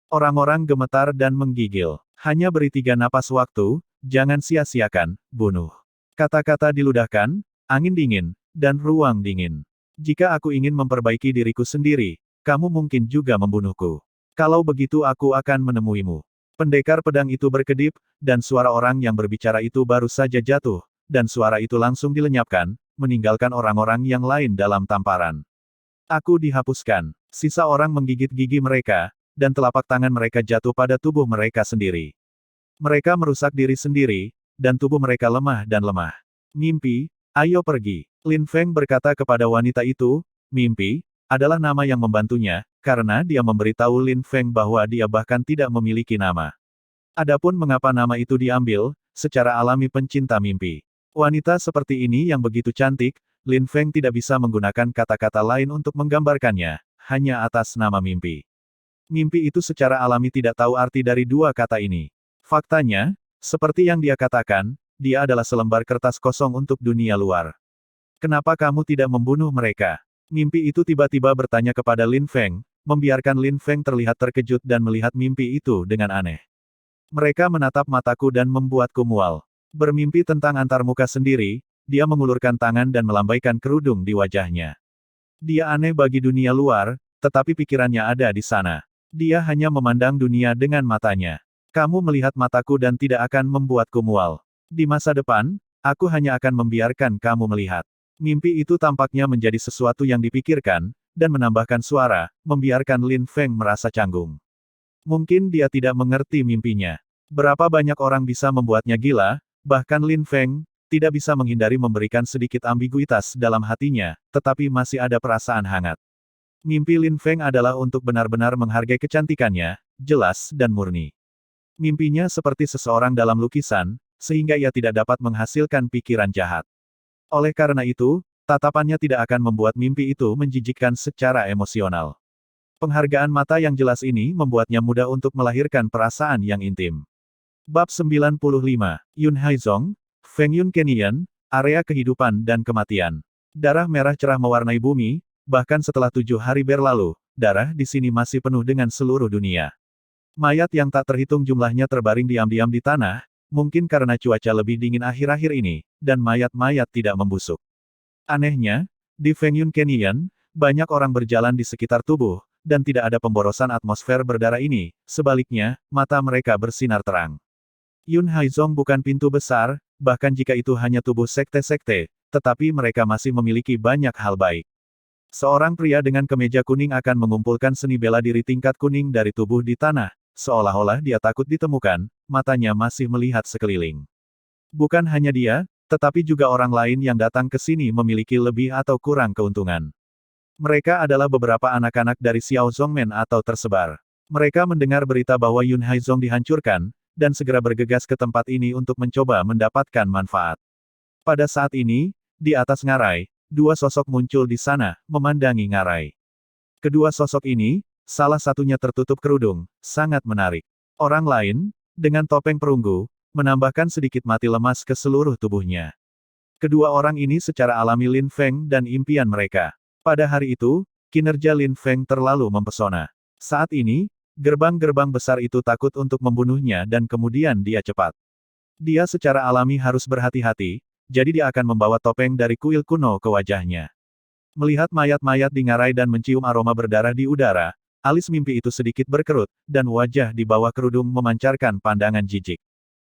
Orang-orang gemetar dan menggigil. Hanya beri 3 napas waktu, jangan sia-siakan, bunuh. Kata-kata diludahkan, angin dingin, dan ruang dingin. Jika aku ingin memperbaiki diriku sendiri, kamu mungkin juga membunuhku. Kalau begitu aku akan menemuimu. Pendekar pedang itu berkedip, dan suara orang yang berbicara itu baru saja jatuh, dan suara itu langsung dilenyapkan, meninggalkan orang-orang yang lain dalam tamparan. Aku dihapuskan. Sisa orang menggigit gigi mereka, dan telapak tangan mereka jatuh pada tubuh mereka sendiri. Mereka merusak diri sendiri, dan tubuh mereka lemah dan lemah. Mimpi, ayo pergi. Lin Feng berkata kepada wanita itu, mimpi, adalah nama yang membantunya, karena dia memberitahu Lin Feng bahwa dia bahkan tidak memiliki nama. Adapun mengapa nama itu diambil, secara alami pencinta mimpi. Wanita seperti ini yang begitu cantik, Lin Feng tidak bisa menggunakan kata-kata lain untuk menggambarkannya, hanya atas nama mimpi. Mimpi itu secara alami tidak tahu arti dari dua kata ini. Faktanya, seperti yang dia katakan, dia adalah selembar kertas kosong untuk dunia luar. Kenapa kamu tidak membunuh mereka? Mimpi itu tiba-tiba bertanya kepada Lin Feng, membiarkan Lin Feng terlihat terkejut dan melihat mimpi itu dengan aneh. Mereka menatap mataku dan membuatku mual. Bermimpi tentang antarmuka sendiri, dia mengulurkan tangan dan melambaikan kerudung di wajahnya. Dia aneh bagi dunia luar, tetapi pikirannya ada di sana. Dia hanya memandang dunia dengan matanya. Kamu melihat mataku dan tidak akan membuatku mual. Di masa depan, aku hanya akan membiarkan kamu melihat. Mimpi itu tampaknya menjadi sesuatu yang dipikirkan, dan menambahkan suara, membiarkan Lin Feng merasa canggung. Mungkin dia tidak mengerti mimpinya. Berapa banyak orang bisa membuatnya gila, bahkan Lin Feng, tidak bisa menghindari memberikan sedikit ambiguitas dalam hatinya, tetapi masih ada perasaan hangat. Mimpi Lin Feng adalah untuk benar-benar menghargai kecantikannya, jelas dan murni. Mimpinya seperti seseorang dalam lukisan, sehingga ia tidak dapat menghasilkan pikiran jahat. Oleh karena itu, tatapannya tidak akan membuat mimpi itu menjijikkan secara emosional. Penghargaan mata yang jelas ini membuatnya mudah untuk melahirkan perasaan yang intim. Bab 95, Yun Haizong, Feng Yun Kenyan, Area Kehidupan dan Kematian. Darah merah cerah mewarnai bumi, bahkan setelah 7 hari berlalu, darah di sini masih penuh dengan seluruh dunia. Mayat yang tak terhitung jumlahnya terbaring diam-diam di tanah, mungkin karena cuaca lebih dingin akhir-akhir ini, dan mayat-mayat tidak membusuk. Anehnya, di Feng Yun Canyon, banyak orang berjalan di sekitar tubuh, dan tidak ada pemborosan atmosfer berdarah ini, sebaliknya, mata mereka bersinar terang. Yun Haizong bukan pintu besar, bahkan jika itu hanya tubuh sekte-sekte, tetapi mereka masih memiliki banyak hal baik. Seorang pria dengan kemeja kuning akan mengumpulkan seni bela diri tingkat kuning dari tubuh di tanah, seolah-olah dia takut ditemukan, matanya masih melihat sekeliling. Bukan hanya dia, tetapi juga orang lain yang datang ke sini memiliki lebih atau kurang keuntungan. Mereka adalah beberapa anak-anak dari Xiao Zongmen atau tersebar. Mereka mendengar berita bahwa Yun Haizong dihancurkan, dan segera bergegas ke tempat ini untuk mencoba mendapatkan manfaat. Pada saat ini, di atas ngarai, dua sosok muncul di sana, memandangi ngarai. Kedua sosok ini, salah satunya tertutup kerudung, sangat menarik. Orang lain, dengan topeng perunggu, menambahkan sedikit mati lemas ke seluruh tubuhnya. Kedua orang ini secara alami Lin Feng dan impian mereka. Pada hari itu, kinerja Lin Feng terlalu mempesona. Saat ini, gerbang-gerbang besar itu takut untuk membunuhnya dan kemudian dia cepat. Dia secara alami harus berhati-hati, jadi dia akan membawa topeng dari kuil kuno ke wajahnya. Melihat mayat-mayat di ngarai dan mencium aroma berdarah di udara, alis mimpi itu sedikit berkerut, dan wajah di bawah kerudung memancarkan pandangan jijik.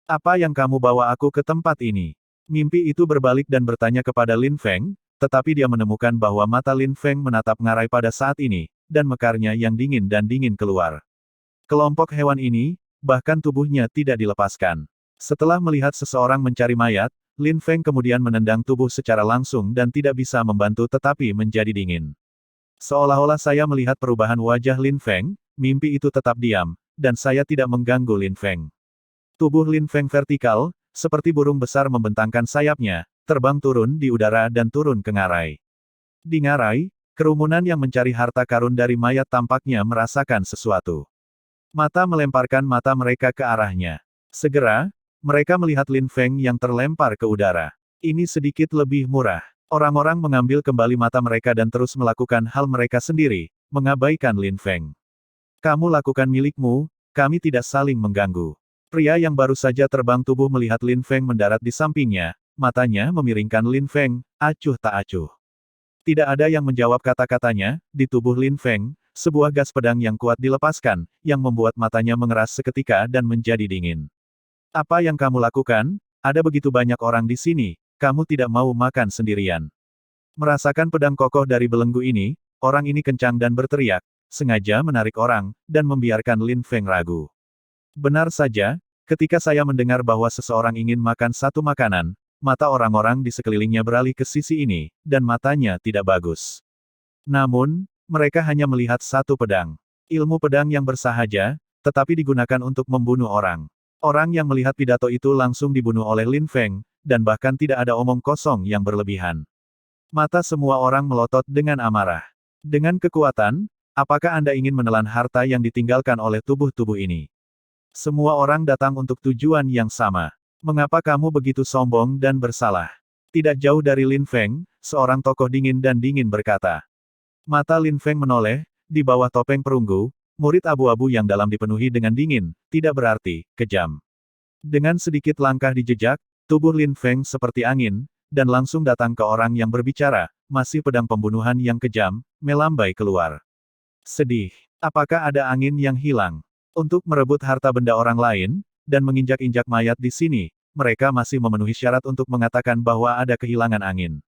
Apa yang kamu bawa aku ke tempat ini? Mimpi itu berbalik dan bertanya kepada Lin Feng, tetapi dia menemukan bahwa mata Lin Feng menatap ngarai pada saat ini, dan mekarnya yang dingin dan dingin keluar. Kelompok hewan ini, bahkan tubuhnya tidak dilepaskan. Setelah melihat seseorang mencari mayat, Lin Feng kemudian menendang tubuh secara langsung dan tidak bisa membantu tetapi menjadi dingin. Seolah-olah saya melihat perubahan wajah Lin Feng, mimpi itu tetap diam, dan saya tidak mengganggu Lin Feng. Tubuh Lin Feng vertikal, seperti burung besar membentangkan sayapnya, terbang turun di udara dan turun ke ngarai. Di ngarai, kerumunan yang mencari harta karun dari mayat tampaknya merasakan sesuatu. Mata melemparkan mata mereka ke arahnya. Segera, mereka melihat Lin Feng yang terlempar ke udara. Ini sedikit lebih murah. Orang-orang mengambil kembali mata mereka dan terus melakukan hal mereka sendiri, mengabaikan Lin Feng. Kamu lakukan milikmu, kami tidak saling mengganggu. Pria yang baru saja terbang tubuh melihat Lin Feng mendarat di sampingnya, matanya memiringkan Lin Feng, acuh tak acuh. Tidak ada yang menjawab kata-katanya, di tubuh Lin Feng, sebuah gas pedang yang kuat dilepaskan, yang membuat matanya mengeras seketika dan menjadi dingin. Apa yang kamu lakukan? Ada begitu banyak orang di sini, kamu tidak mau makan sendirian. Merasakan pedang kokoh dari belenggu ini, orang ini kencang dan berteriak, sengaja menarik orang, dan membiarkan Lin Feng ragu. Benar saja, ketika saya mendengar bahwa seseorang ingin makan satu makanan, mata orang-orang di sekelilingnya beralih ke sisi ini, dan matanya tidak bagus. Namun, mereka hanya melihat satu pedang. Ilmu pedang yang bersahaja, tetapi digunakan untuk membunuh orang. Orang yang melihat pidato itu langsung dibunuh oleh Lin Feng, dan bahkan tidak ada omong kosong yang berlebihan. Mata semua orang melotot dengan amarah. Dengan kekuatan, apakah Anda ingin menelan harta yang ditinggalkan oleh tubuh-tubuh ini? Semua orang datang untuk tujuan yang sama. Mengapa kamu begitu sombong dan bersalah? Tidak jauh dari Lin Feng, seorang tokoh dingin dan dingin berkata. Mata Lin Feng menoleh, di bawah topeng perunggu, murid abu-abu yang dalam dipenuhi dengan dingin, tidak berarti, kejam. Dengan sedikit langkah dijejak, tubuh Lin Feng seperti angin, dan langsung datang ke orang yang berbicara, masih pedang pembunuhan yang kejam, melambai keluar. Sedih. Apakah ada angin yang hilang? Untuk merebut harta benda orang lain, dan menginjak-injak mayat di sini, mereka masih memenuhi syarat untuk mengatakan bahwa ada kehilangan angin.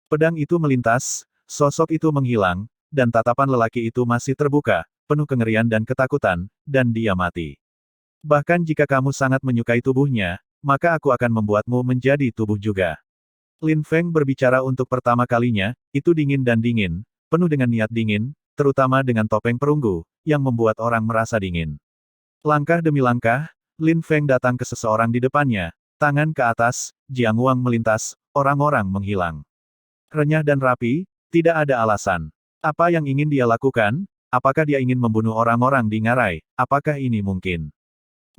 Pedang itu melintas, sosok itu menghilang, dan tatapan lelaki itu masih terbuka, penuh kengerian dan ketakutan, dan dia mati. Bahkan jika kamu sangat menyukai tubuhnya, maka aku akan membuatmu menjadi tubuh juga. Lin Feng berbicara untuk pertama kalinya, itu dingin dan dingin, penuh dengan niat dingin, terutama dengan topeng perunggu, yang membuat orang merasa dingin. Langkah demi langkah, Lin Feng datang ke seseorang di depannya, tangan ke atas, Jiang Wang melintas, orang-orang menghilang. Renyah dan rapi, tidak ada alasan. Apa yang ingin dia lakukan? Apakah dia ingin membunuh orang-orang di ngarai? Apakah ini mungkin?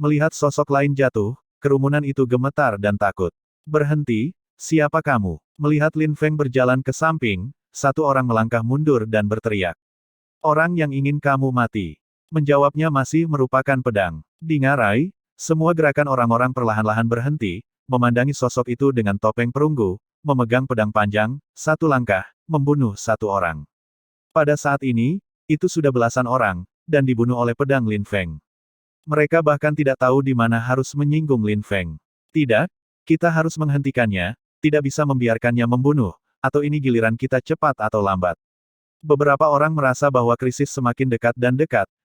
Melihat sosok lain jatuh, kerumunan itu gemetar dan takut. Berhenti, siapa kamu? Melihat Lin Feng berjalan ke samping, satu orang melangkah mundur dan berteriak. Orang yang ingin kamu mati. Menjawabnya masih merupakan pedang. Di ngarai, semua gerakan orang-orang perlahan-lahan berhenti, memandangi sosok itu dengan topeng perunggu, memegang pedang panjang, satu langkah, membunuh satu orang. Pada saat ini, itu sudah belasan orang, dan dibunuh oleh pedang Lin Feng. Mereka bahkan tidak tahu di mana harus menyinggung Lin Feng. Tidak, kita harus menghentikannya, tidak bisa membiarkannya membunuh, atau ini giliran kita cepat atau lambat. Beberapa orang merasa bahwa krisis semakin dekat,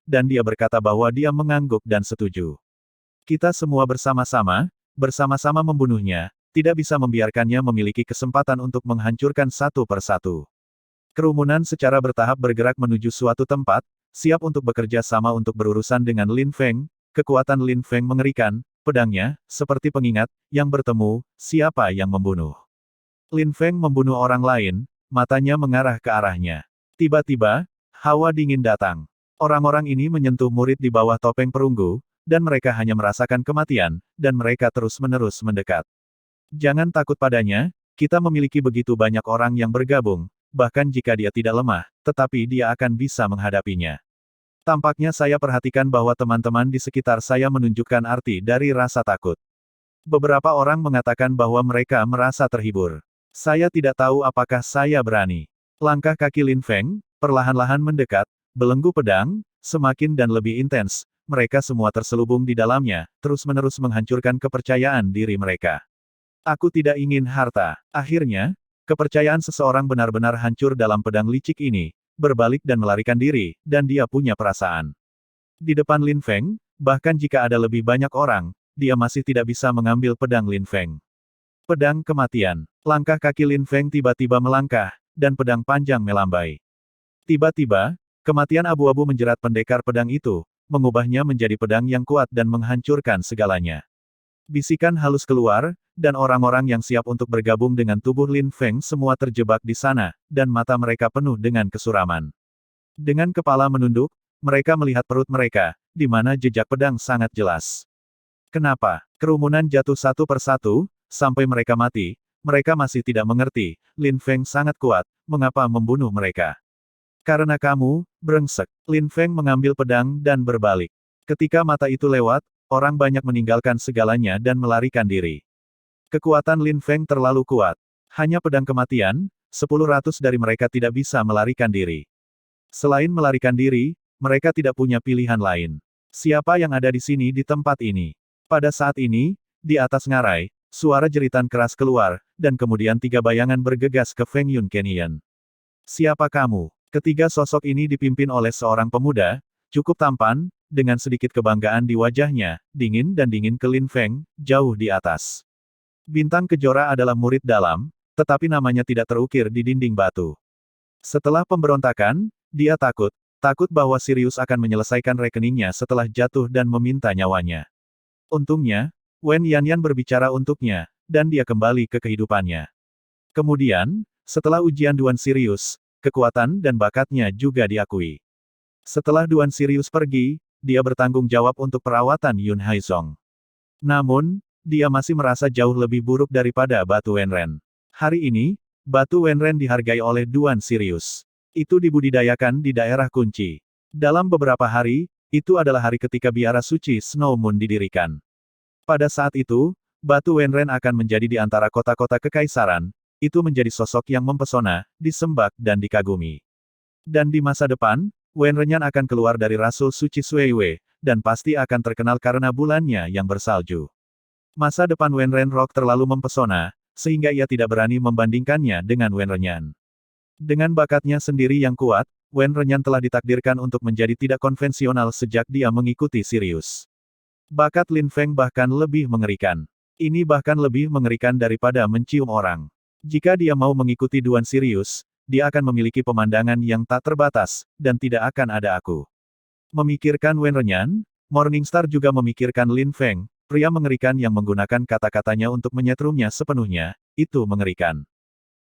dan dia berkata bahwa dia mengangguk dan setuju. Kita semua bersama-sama membunuhnya, tidak bisa membiarkannya memiliki kesempatan untuk menghancurkan satu persatu. Kerumunan secara bertahap bergerak menuju suatu tempat, siap untuk bekerja sama untuk berurusan dengan Lin Feng. Kekuatan Lin Feng mengerikan, pedangnya, seperti pengingat, yang bertemu, siapa yang membunuh. Lin Feng membunuh orang lain, matanya mengarah ke arahnya. Tiba-tiba, hawa dingin datang. Orang-orang ini menyentuh murid di bawah topeng perunggu, dan mereka hanya merasakan kematian, dan mereka terus-menerus mendekat. Jangan takut padanya, kita memiliki begitu banyak orang yang bergabung, bahkan jika dia tidak lemah, tetapi dia akan bisa menghadapinya. Tampaknya saya perhatikan bahwa teman-teman di sekitar saya menunjukkan arti dari rasa takut. Beberapa orang mengatakan bahwa mereka merasa terhibur. Saya tidak tahu apakah saya berani. Langkah kaki Lin Feng, perlahan-lahan mendekat, belenggu pedang, semakin dan lebih intens, mereka semua terselubung di dalamnya, terus-menerus menghancurkan kepercayaan diri mereka. Aku tidak ingin harta. Akhirnya, kepercayaan seseorang benar-benar hancur dalam pedang licik ini, berbalik dan melarikan diri, dan dia punya perasaan. Di depan Lin Feng, bahkan jika ada lebih banyak orang, dia masih tidak bisa mengambil pedang Lin Feng. Pedang kematian. Langkah kaki Lin Feng tiba-tiba melangkah, dan pedang panjang melambai. Tiba-tiba, kematian abu-abu menjerat pendekar pedang itu, mengubahnya menjadi pedang yang kuat dan menghancurkan segalanya. Bisikan halus keluar, dan orang-orang yang siap untuk bergabung dengan tubuh Lin Feng semua terjebak di sana, dan mata mereka penuh dengan kesuraman. Dengan kepala menunduk, mereka melihat perut mereka, di mana jejak pedang sangat jelas. Kenapa? Kerumunan jatuh satu persatu, sampai mereka mati. Mereka masih tidak mengerti, Lin Feng sangat kuat, mengapa membunuh mereka. Karena kamu, brengsek. Lin Feng mengambil pedang dan berbalik. Ketika mata itu lewat, orang banyak meninggalkan segalanya dan melarikan diri. Kekuatan Lin Feng terlalu kuat. Hanya pedang kematian, 10 dari mereka tidak bisa melarikan diri. Selain melarikan diri, mereka tidak punya pilihan lain. Siapa yang ada di sini di tempat ini? Pada saat ini, di atas ngarai, suara jeritan keras keluar, dan kemudian 3 bayangan bergegas ke Feng Yun Canyon. Siapa kamu? Ketiga sosok ini dipimpin oleh seorang pemuda, cukup tampan, dengan sedikit kebanggaan di wajahnya, dingin ke Lin Feng, jauh di atas. Bintang Kejora adalah murid dalam, tetapi namanya tidak terukir di dinding batu. Setelah pemberontakan, dia takut bahwa Sirius akan menyelesaikan rekeningnya setelah jatuh dan meminta nyawanya. Untungnya, Wen Yanyan berbicara untuknya, dan dia kembali ke kehidupannya. Kemudian, setelah ujian Duan Sirius, kekuatan dan bakatnya juga diakui. Setelah Duan Sirius pergi, dia bertanggung jawab untuk perawatan Yun Haizong. Namun, dia masih merasa jauh lebih buruk daripada Batu Wenren. Hari ini, Batu Wenren dihargai oleh Duan Sirius. Itu dibudidayakan di daerah kunci. Dalam beberapa hari, itu adalah hari ketika biara suci Snow Moon didirikan. Pada saat itu, Batu Wenren akan menjadi di antara kota-kota kekaisaran, itu menjadi sosok yang mempesona, disembah dan dikagumi. Dan di masa depan, Wenrenyan akan keluar dari Rasul Suci Suiwei, dan pasti akan terkenal karena bulannya yang bersalju. Masa depan Wenren Rock terlalu mempesona, sehingga ia tidak berani membandingkannya dengan Wenrenyan. Dengan bakatnya sendiri yang kuat, Wenrenyan telah ditakdirkan untuk menjadi tidak konvensional sejak dia mengikuti Sirius. Bakat Lin Feng bahkan lebih mengerikan. Ini bahkan lebih mengerikan daripada mencium orang. Jika dia mau mengikuti Duan Sirius, dia akan memiliki pemandangan yang tak terbatas, dan tidak akan ada aku. Memikirkan Wenrenyan, Morningstar juga memikirkan Lin Feng, pria mengerikan yang menggunakan kata-katanya untuk menyetrumnya sepenuhnya, itu mengerikan.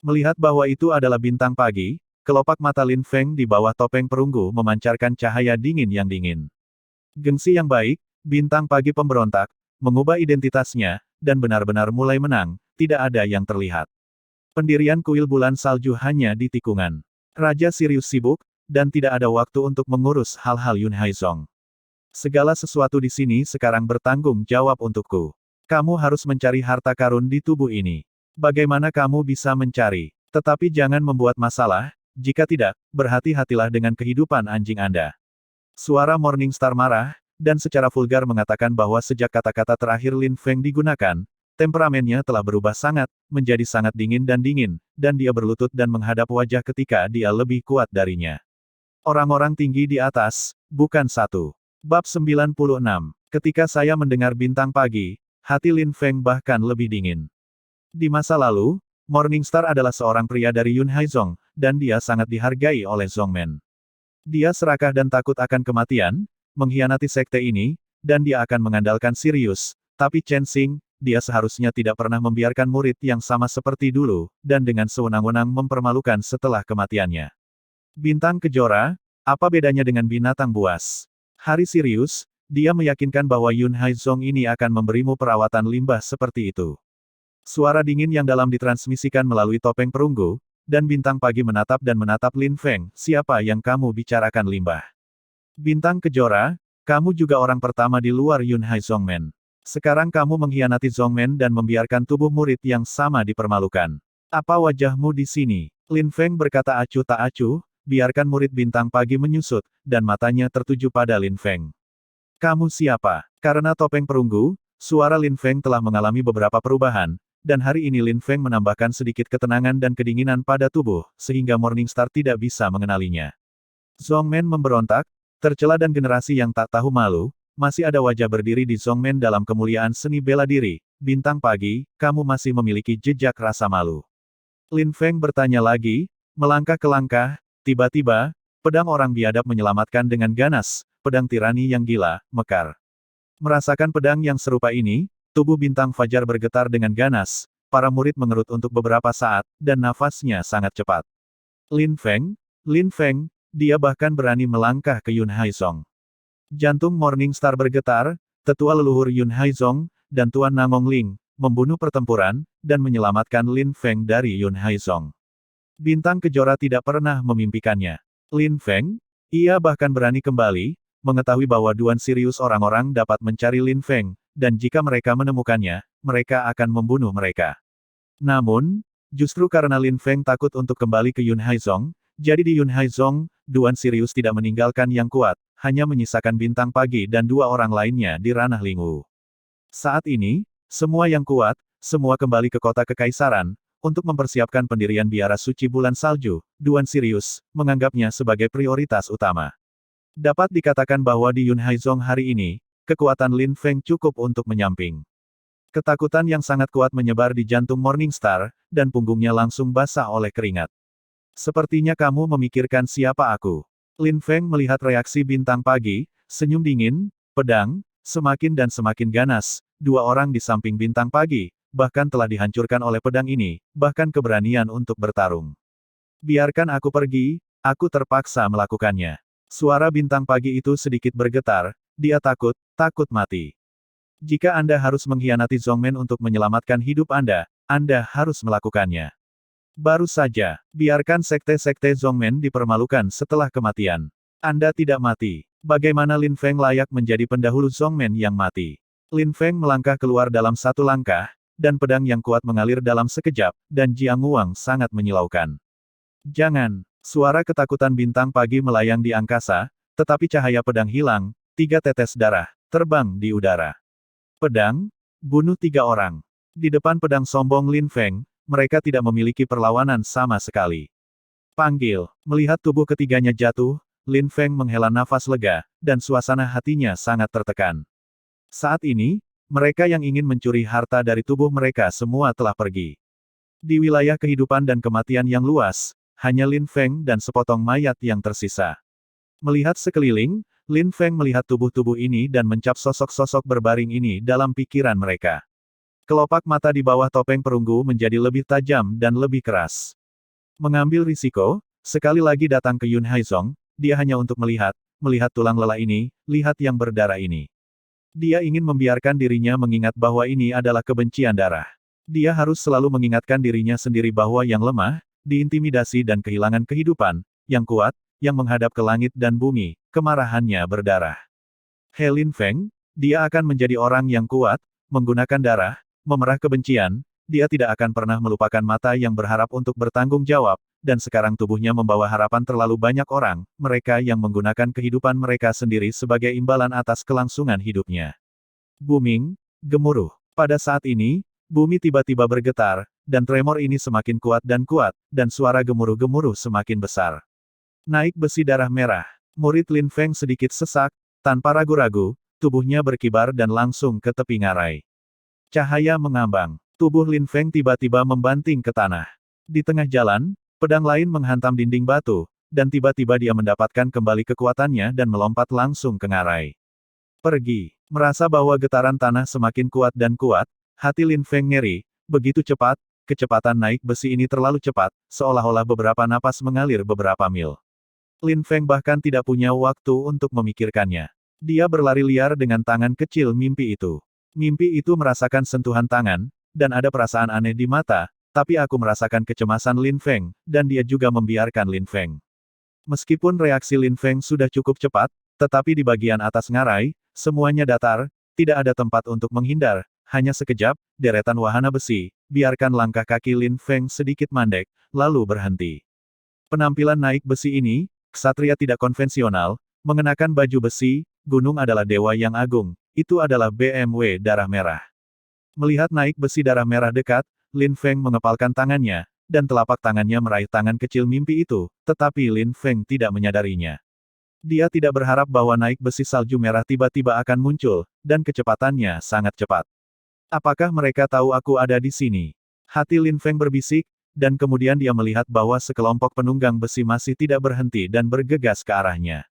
Melihat bahwa itu adalah bintang pagi, kelopak mata Lin Feng di bawah topeng perunggu memancarkan cahaya dingin yang dingin. Gengsi yang baik, bintang pagi pemberontak, mengubah identitasnya, dan benar-benar mulai menang, tidak ada yang terlihat. Pendirian kuil bulan salju hanya di tikungan. Raja Sirius sibuk, dan tidak ada waktu untuk mengurus hal-hal Yun Haizong. Segala sesuatu di sini sekarang bertanggung jawab untukku. Kamu harus mencari harta karun di tubuh ini. Bagaimana kamu bisa mencari? Tetapi jangan membuat masalah, jika tidak, berhati-hatilah dengan kehidupan anjing Anda. Suara Morningstar marah, dan secara vulgar mengatakan bahwa sejak kata-kata terakhir Lin Feng digunakan, temperamennya telah berubah sangat, menjadi sangat dingin, dan dia berlutut dan menghadap wajah ketika dia lebih kuat darinya. Orang-orang tinggi di atas, bukan satu. Bab 96. Ketika saya mendengar bintang pagi, hati Lin Feng bahkan lebih dingin. Di masa lalu, Morningstar adalah seorang pria dari Yun Haizong, dan dia sangat dihargai oleh Zhongmen. Dia serakah dan takut akan kematian, mengkhianati sekte ini, dan dia akan mengandalkan Sirius, tapi Chen Xing, dia seharusnya tidak pernah membiarkan murid yang sama seperti dulu, dan dengan sewenang-wenang mempermalukan setelah kematiannya. Bintang Kejora, apa bedanya dengan binatang buas? Hari Sirius, dia meyakinkan bahwa Yun Haizong ini akan memberimu perawatan limbah seperti itu. Suara dingin yang dalam ditransmisikan melalui topeng perunggu, dan bintang pagi menatap Lin Feng, siapa yang kamu bicarakan limbah? Bintang Kejora, kamu juga orang pertama di luar Yun Haizongmen. Sekarang kamu mengkhianati Zhongmen dan membiarkan tubuh murid yang sama dipermalukan. Apa wajahmu di sini? Lin Feng berkata acuh tak acuh, biarkan murid bintang pagi menyusut, dan matanya tertuju pada Lin Feng. Kamu siapa? Karena topeng perunggu, suara Lin Feng telah mengalami beberapa perubahan, dan hari ini Lin Feng menambahkan sedikit ketenangan dan kedinginan pada tubuh, sehingga Morningstar tidak bisa mengenalinya. Zhongmen memberontak, tercela dan generasi yang tak tahu malu, masih ada wajah berdiri di Zhongmen dalam kemuliaan seni bela diri, bintang pagi, kamu masih memiliki jejak rasa malu. Lin Feng bertanya lagi, melangkah ke langkah, tiba-tiba, pedang orang biadab menyelamatkan dengan ganas, pedang tirani yang gila, mekar. Merasakan pedang yang serupa ini, tubuh bintang fajar bergetar dengan ganas, para murid mengerut untuk beberapa saat, dan nafasnya sangat cepat. Lin Feng, dia bahkan berani melangkah ke Yun Haizong. Jantung Morningstar bergetar, tetua leluhur Yun Haizong, dan Tuan Nangong Ling, membunuh pertempuran, dan menyelamatkan Lin Feng dari Yun Haizong. Bintang Kejora tidak pernah memimpikannya. Lin Feng, ia bahkan berani kembali, mengetahui bahwa Duan Sirius orang-orang dapat mencari Lin Feng, dan jika mereka menemukannya, mereka akan membunuh mereka. Namun, justru karena Lin Feng takut untuk kembali ke Yun Haizong, jadi di Yun Haizong, Duan Sirius tidak meninggalkan yang kuat, hanya menyisakan Bintang Pagi dan 2 orang lainnya di ranah Lingwu. Saat ini, semua yang kuat, semua kembali ke kota kekaisaran, untuk mempersiapkan pendirian biara suci bulan salju. Duan Sirius menganggapnya sebagai prioritas utama. Dapat dikatakan bahwa di Yun Haizong hari ini, kekuatan Lin Feng cukup untuk menyamping. Ketakutan yang sangat kuat menyebar di jantung Morningstar, dan punggungnya langsung basah oleh keringat. Sepertinya kamu memikirkan siapa aku. Lin Feng melihat reaksi Bintang Pagi, senyum dingin, pedang, semakin dan semakin ganas. 2 orang di samping Bintang Pagi, bahkan telah dihancurkan oleh pedang ini, bahkan keberanian untuk bertarung. Biarkan aku pergi, aku terpaksa melakukannya. Suara Bintang Pagi itu sedikit bergetar, dia takut mati. Jika Anda harus mengkhianati Zhongmen untuk menyelamatkan hidup Anda harus melakukannya. Baru saja, biarkan sekte-sekte Zhongmen dipermalukan setelah kematian. Anda tidak mati. Bagaimana Lin Feng layak menjadi pendahulu Zhongmen yang mati? Lin Feng melangkah keluar dalam 1 langkah, dan pedang yang kuat mengalir dalam sekejap, dan Jiang Wuang sangat menyilaukan. Jangan! Suara ketakutan Bintang Pagi melayang di angkasa, tetapi cahaya pedang hilang, 3 tetes darah, terbang di udara. Pedang, bunuh 3 orang. Di depan pedang sombong Lin Feng, mereka tidak memiliki perlawanan sama sekali. Panggil, melihat tubuh ketiganya jatuh, Lin Feng menghela nafas lega, dan suasana hatinya sangat tertekan. Saat ini, mereka yang ingin mencuri harta dari tubuh mereka semua telah pergi. Di wilayah kehidupan dan kematian yang luas, hanya Lin Feng dan sepotong mayat yang tersisa. Melihat sekeliling, Lin Feng melihat tubuh-tubuh ini dan mencap sosok-sosok berbaring ini dalam pikiran mereka. Kelopak mata di bawah topeng perunggu menjadi lebih tajam dan lebih keras. Mengambil risiko, sekali lagi datang ke Yun Haizong, dia hanya untuk melihat tulang lelah ini, lihat yang berdarah ini. Dia ingin membiarkan dirinya mengingat bahwa ini adalah kebencian darah. Dia harus selalu mengingatkan dirinya sendiri bahwa yang lemah, diintimidasi dan kehilangan kehidupan, yang kuat, yang menghadap ke langit dan bumi, kemarahannya berdarah. He Lin Feng, dia akan menjadi orang yang kuat, menggunakan darah, memerah kebencian, dia tidak akan pernah melupakan mata yang berharap untuk bertanggung jawab, dan sekarang tubuhnya membawa harapan terlalu banyak orang, mereka yang menggunakan kehidupan mereka sendiri sebagai imbalan atas kelangsungan hidupnya. Booming, gemuruh. Pada saat ini, bumi tiba-tiba bergetar, dan tremor ini semakin kuat, dan suara gemuruh-gemuruh semakin besar. Naik besi darah merah. Murid Lin Feng sedikit sesak, tanpa ragu-ragu, tubuhnya berkibar dan langsung ke tepi ngarai. Cahaya mengambang. Tubuh Lin Feng tiba-tiba membanting ke tanah. Di tengah jalan, pedang lain menghantam dinding batu, dan tiba-tiba dia mendapatkan kembali kekuatannya dan melompat langsung ke ngarai. Pergi. Merasa bahwa getaran tanah semakin kuat, hati Lin Feng ngeri, begitu cepat, kecepatan naik besi ini terlalu cepat, seolah-olah beberapa napas mengalir beberapa mil. Lin Feng bahkan tidak punya waktu untuk memikirkannya. Dia berlari liar dengan tangan kecil mimpi itu. Mimpi itu merasakan sentuhan tangan, dan ada perasaan aneh di mata, tapi aku merasakan kecemasan Lin Feng, dan dia juga membiarkan Lin Feng. Meskipun reaksi Lin Feng sudah cukup cepat, tetapi di bagian atas ngarai, semuanya datar, tidak ada tempat untuk menghindar, hanya sekejap, deretan wahana besi, biarkan langkah kaki Lin Feng sedikit mandek, lalu berhenti. Penampilan naik besi ini, ksatria tidak konvensional, mengenakan baju besi, gunung adalah dewa yang agung, itu adalah BMW darah merah. Melihat naik besi darah merah dekat, Lin Feng mengepalkan tangannya, dan telapak tangannya meraih tangan kecil mimpi itu, tetapi Lin Feng tidak menyadarinya. Dia tidak berharap bahwa naik besi salju merah tiba-tiba akan muncul, dan kecepatannya sangat cepat. Apakah mereka tahu aku ada di sini? Hati Lin Feng berbisik, dan kemudian dia melihat bahwa sekelompok penunggang besi masih tidak berhenti dan bergegas ke arahnya.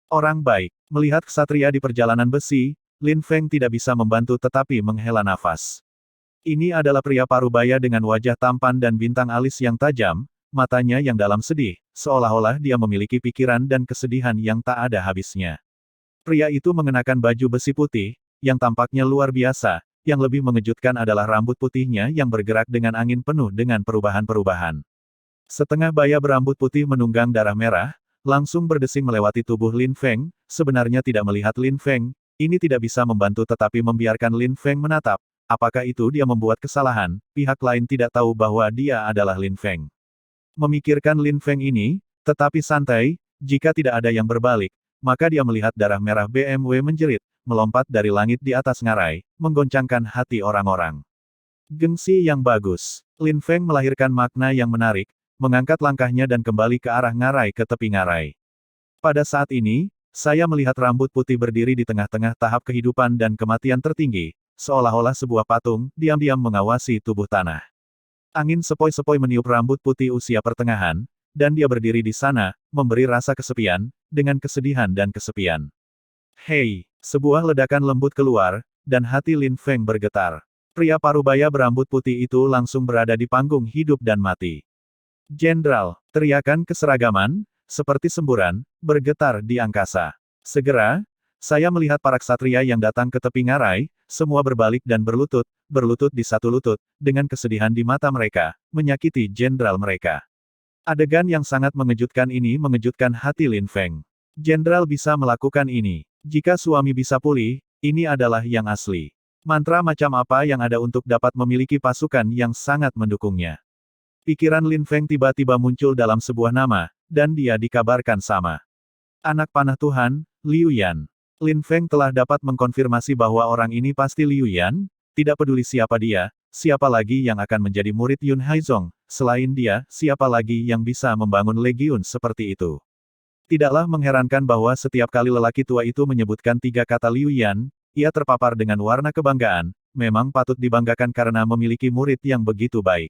Orang baik, melihat ksatria di perjalanan besi, Lin Feng tidak bisa membantu tetapi menghela nafas. Ini adalah pria parubaya dengan wajah tampan dan bintang alis yang tajam, matanya yang dalam sedih, seolah-olah dia memiliki pikiran dan kesedihan yang tak ada habisnya. Pria itu mengenakan baju besi putih, yang tampaknya luar biasa, yang lebih mengejutkan adalah rambut putihnya yang bergerak dengan angin penuh dengan perubahan-perubahan. Setengah baya berambut putih menunggang darah merah, langsung berdesing melewati tubuh Lin Feng, sebenarnya tidak melihat Lin Feng, ini tidak bisa membantu tetapi membiarkan Lin Feng menatap. Apakah itu dia membuat kesalahan, pihak lain tidak tahu bahwa dia adalah Lin Feng. Memikirkan Lin Feng ini, tetapi santai, jika tidak ada yang berbalik, maka dia melihat darah merah BMW menjerit, melompat dari langit di atas ngarai, menggoncangkan hati orang-orang. Gengsi yang bagus. Lin Feng melahirkan makna yang menarik, mengangkat langkahnya dan kembali ke arah ngarai ke tepi ngarai. Pada saat ini, saya melihat rambut putih berdiri di tengah-tengah tahap kehidupan dan kematian tertinggi, seolah-olah sebuah patung, diam-diam mengawasi tubuh tanah. Angin sepoi-sepoi meniup rambut putih usia pertengahan, dan dia berdiri di sana, memberi rasa kesepian, dengan kesedihan dan kesepian. Hei, sebuah ledakan lembut keluar, dan hati Lin Feng bergetar. Pria parubaya berambut putih itu langsung berada di panggung hidup dan mati. Jenderal, teriakan keseragaman, seperti semburan, bergetar di angkasa. Segera, saya melihat para ksatria yang datang ke tepi ngarai, semua berbalik dan berlutut di satu lutut, dengan kesedihan di mata mereka, menyakiti jenderal mereka. Adegan yang sangat mengejutkan ini mengejutkan hati Lin Feng. Jenderal bisa melakukan ini. Jika suami bisa pulih, ini adalah yang asli. Mantra macam apa yang ada untuk dapat memiliki pasukan yang sangat mendukungnya? Pikiran Lin Feng tiba-tiba muncul dalam sebuah nama, dan dia dikabarkan sama. Anak panah Tuhan, Liu Yan. Lin Feng telah dapat mengkonfirmasi bahwa orang ini pasti Liu Yan, tidak peduli siapa dia, siapa lagi yang akan menjadi murid Yun Haizong, selain dia, siapa lagi yang bisa membangun legiun seperti itu. Tidaklah mengherankan bahwa setiap kali lelaki tua itu menyebutkan 3 kata Liu Yan, ia terpapar dengan warna kebanggaan, memang patut dibanggakan karena memiliki murid yang begitu baik.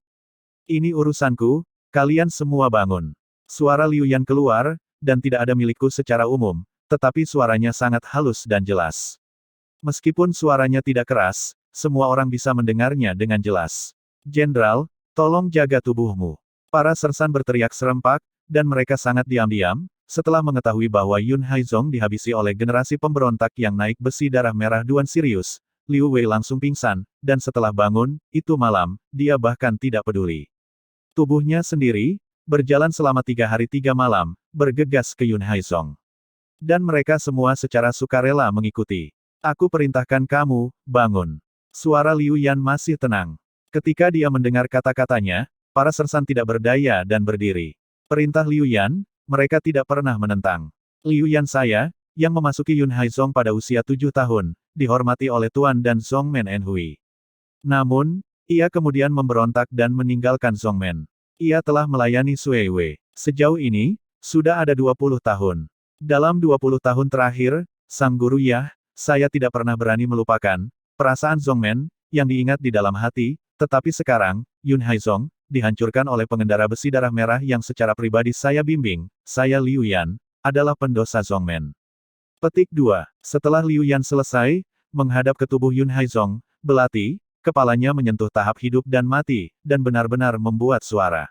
Ini urusanku, kalian semua bangun. Suara Liu Yan keluar, dan tidak ada milikku secara umum, tetapi suaranya sangat halus dan jelas. Meskipun suaranya tidak keras, semua orang bisa mendengarnya dengan jelas. Jenderal, tolong jaga tubuhmu. Para sersan berteriak serempak, dan mereka sangat diam-diam, setelah mengetahui bahwa Yun Haizong dihabisi oleh generasi pemberontak yang naik besi darah merah Duan Sirius, Liu Wei langsung pingsan, dan setelah bangun, itu malam, dia bahkan tidak peduli. Tubuhnya sendiri, berjalan selama 3 hari 3 malam, bergegas ke Yun Haizong. Dan mereka semua secara sukarela mengikuti. Aku perintahkan kamu, bangun. Suara Liu Yan masih tenang. Ketika dia mendengar kata-katanya, para sersan tidak berdaya dan berdiri. Perintah Liu Yan, mereka tidak pernah menentang. Liu Yan saya, yang memasuki Yun Haizong pada usia 7 tahun, dihormati oleh Tuan dan Zongmen Enhui. Namun, ia kemudian memberontak dan meninggalkan Zongmen. Ia telah melayani Sui Wei. Sejauh ini, sudah ada 20 tahun. Dalam 20 tahun terakhir, Sang Guru Yah, saya tidak pernah berani melupakan perasaan Zongmen, yang diingat di dalam hati, tetapi sekarang, Yun Haizong, dihancurkan oleh pengendara besi darah merah yang secara pribadi saya bimbing, saya Liu Yan, adalah pendosa Zongmen. Petik 2. Setelah Liu Yan selesai, menghadap ke tubuh Yun Haizong, belati, kepalanya menyentuh tahap hidup dan mati, dan benar-benar membuat suara.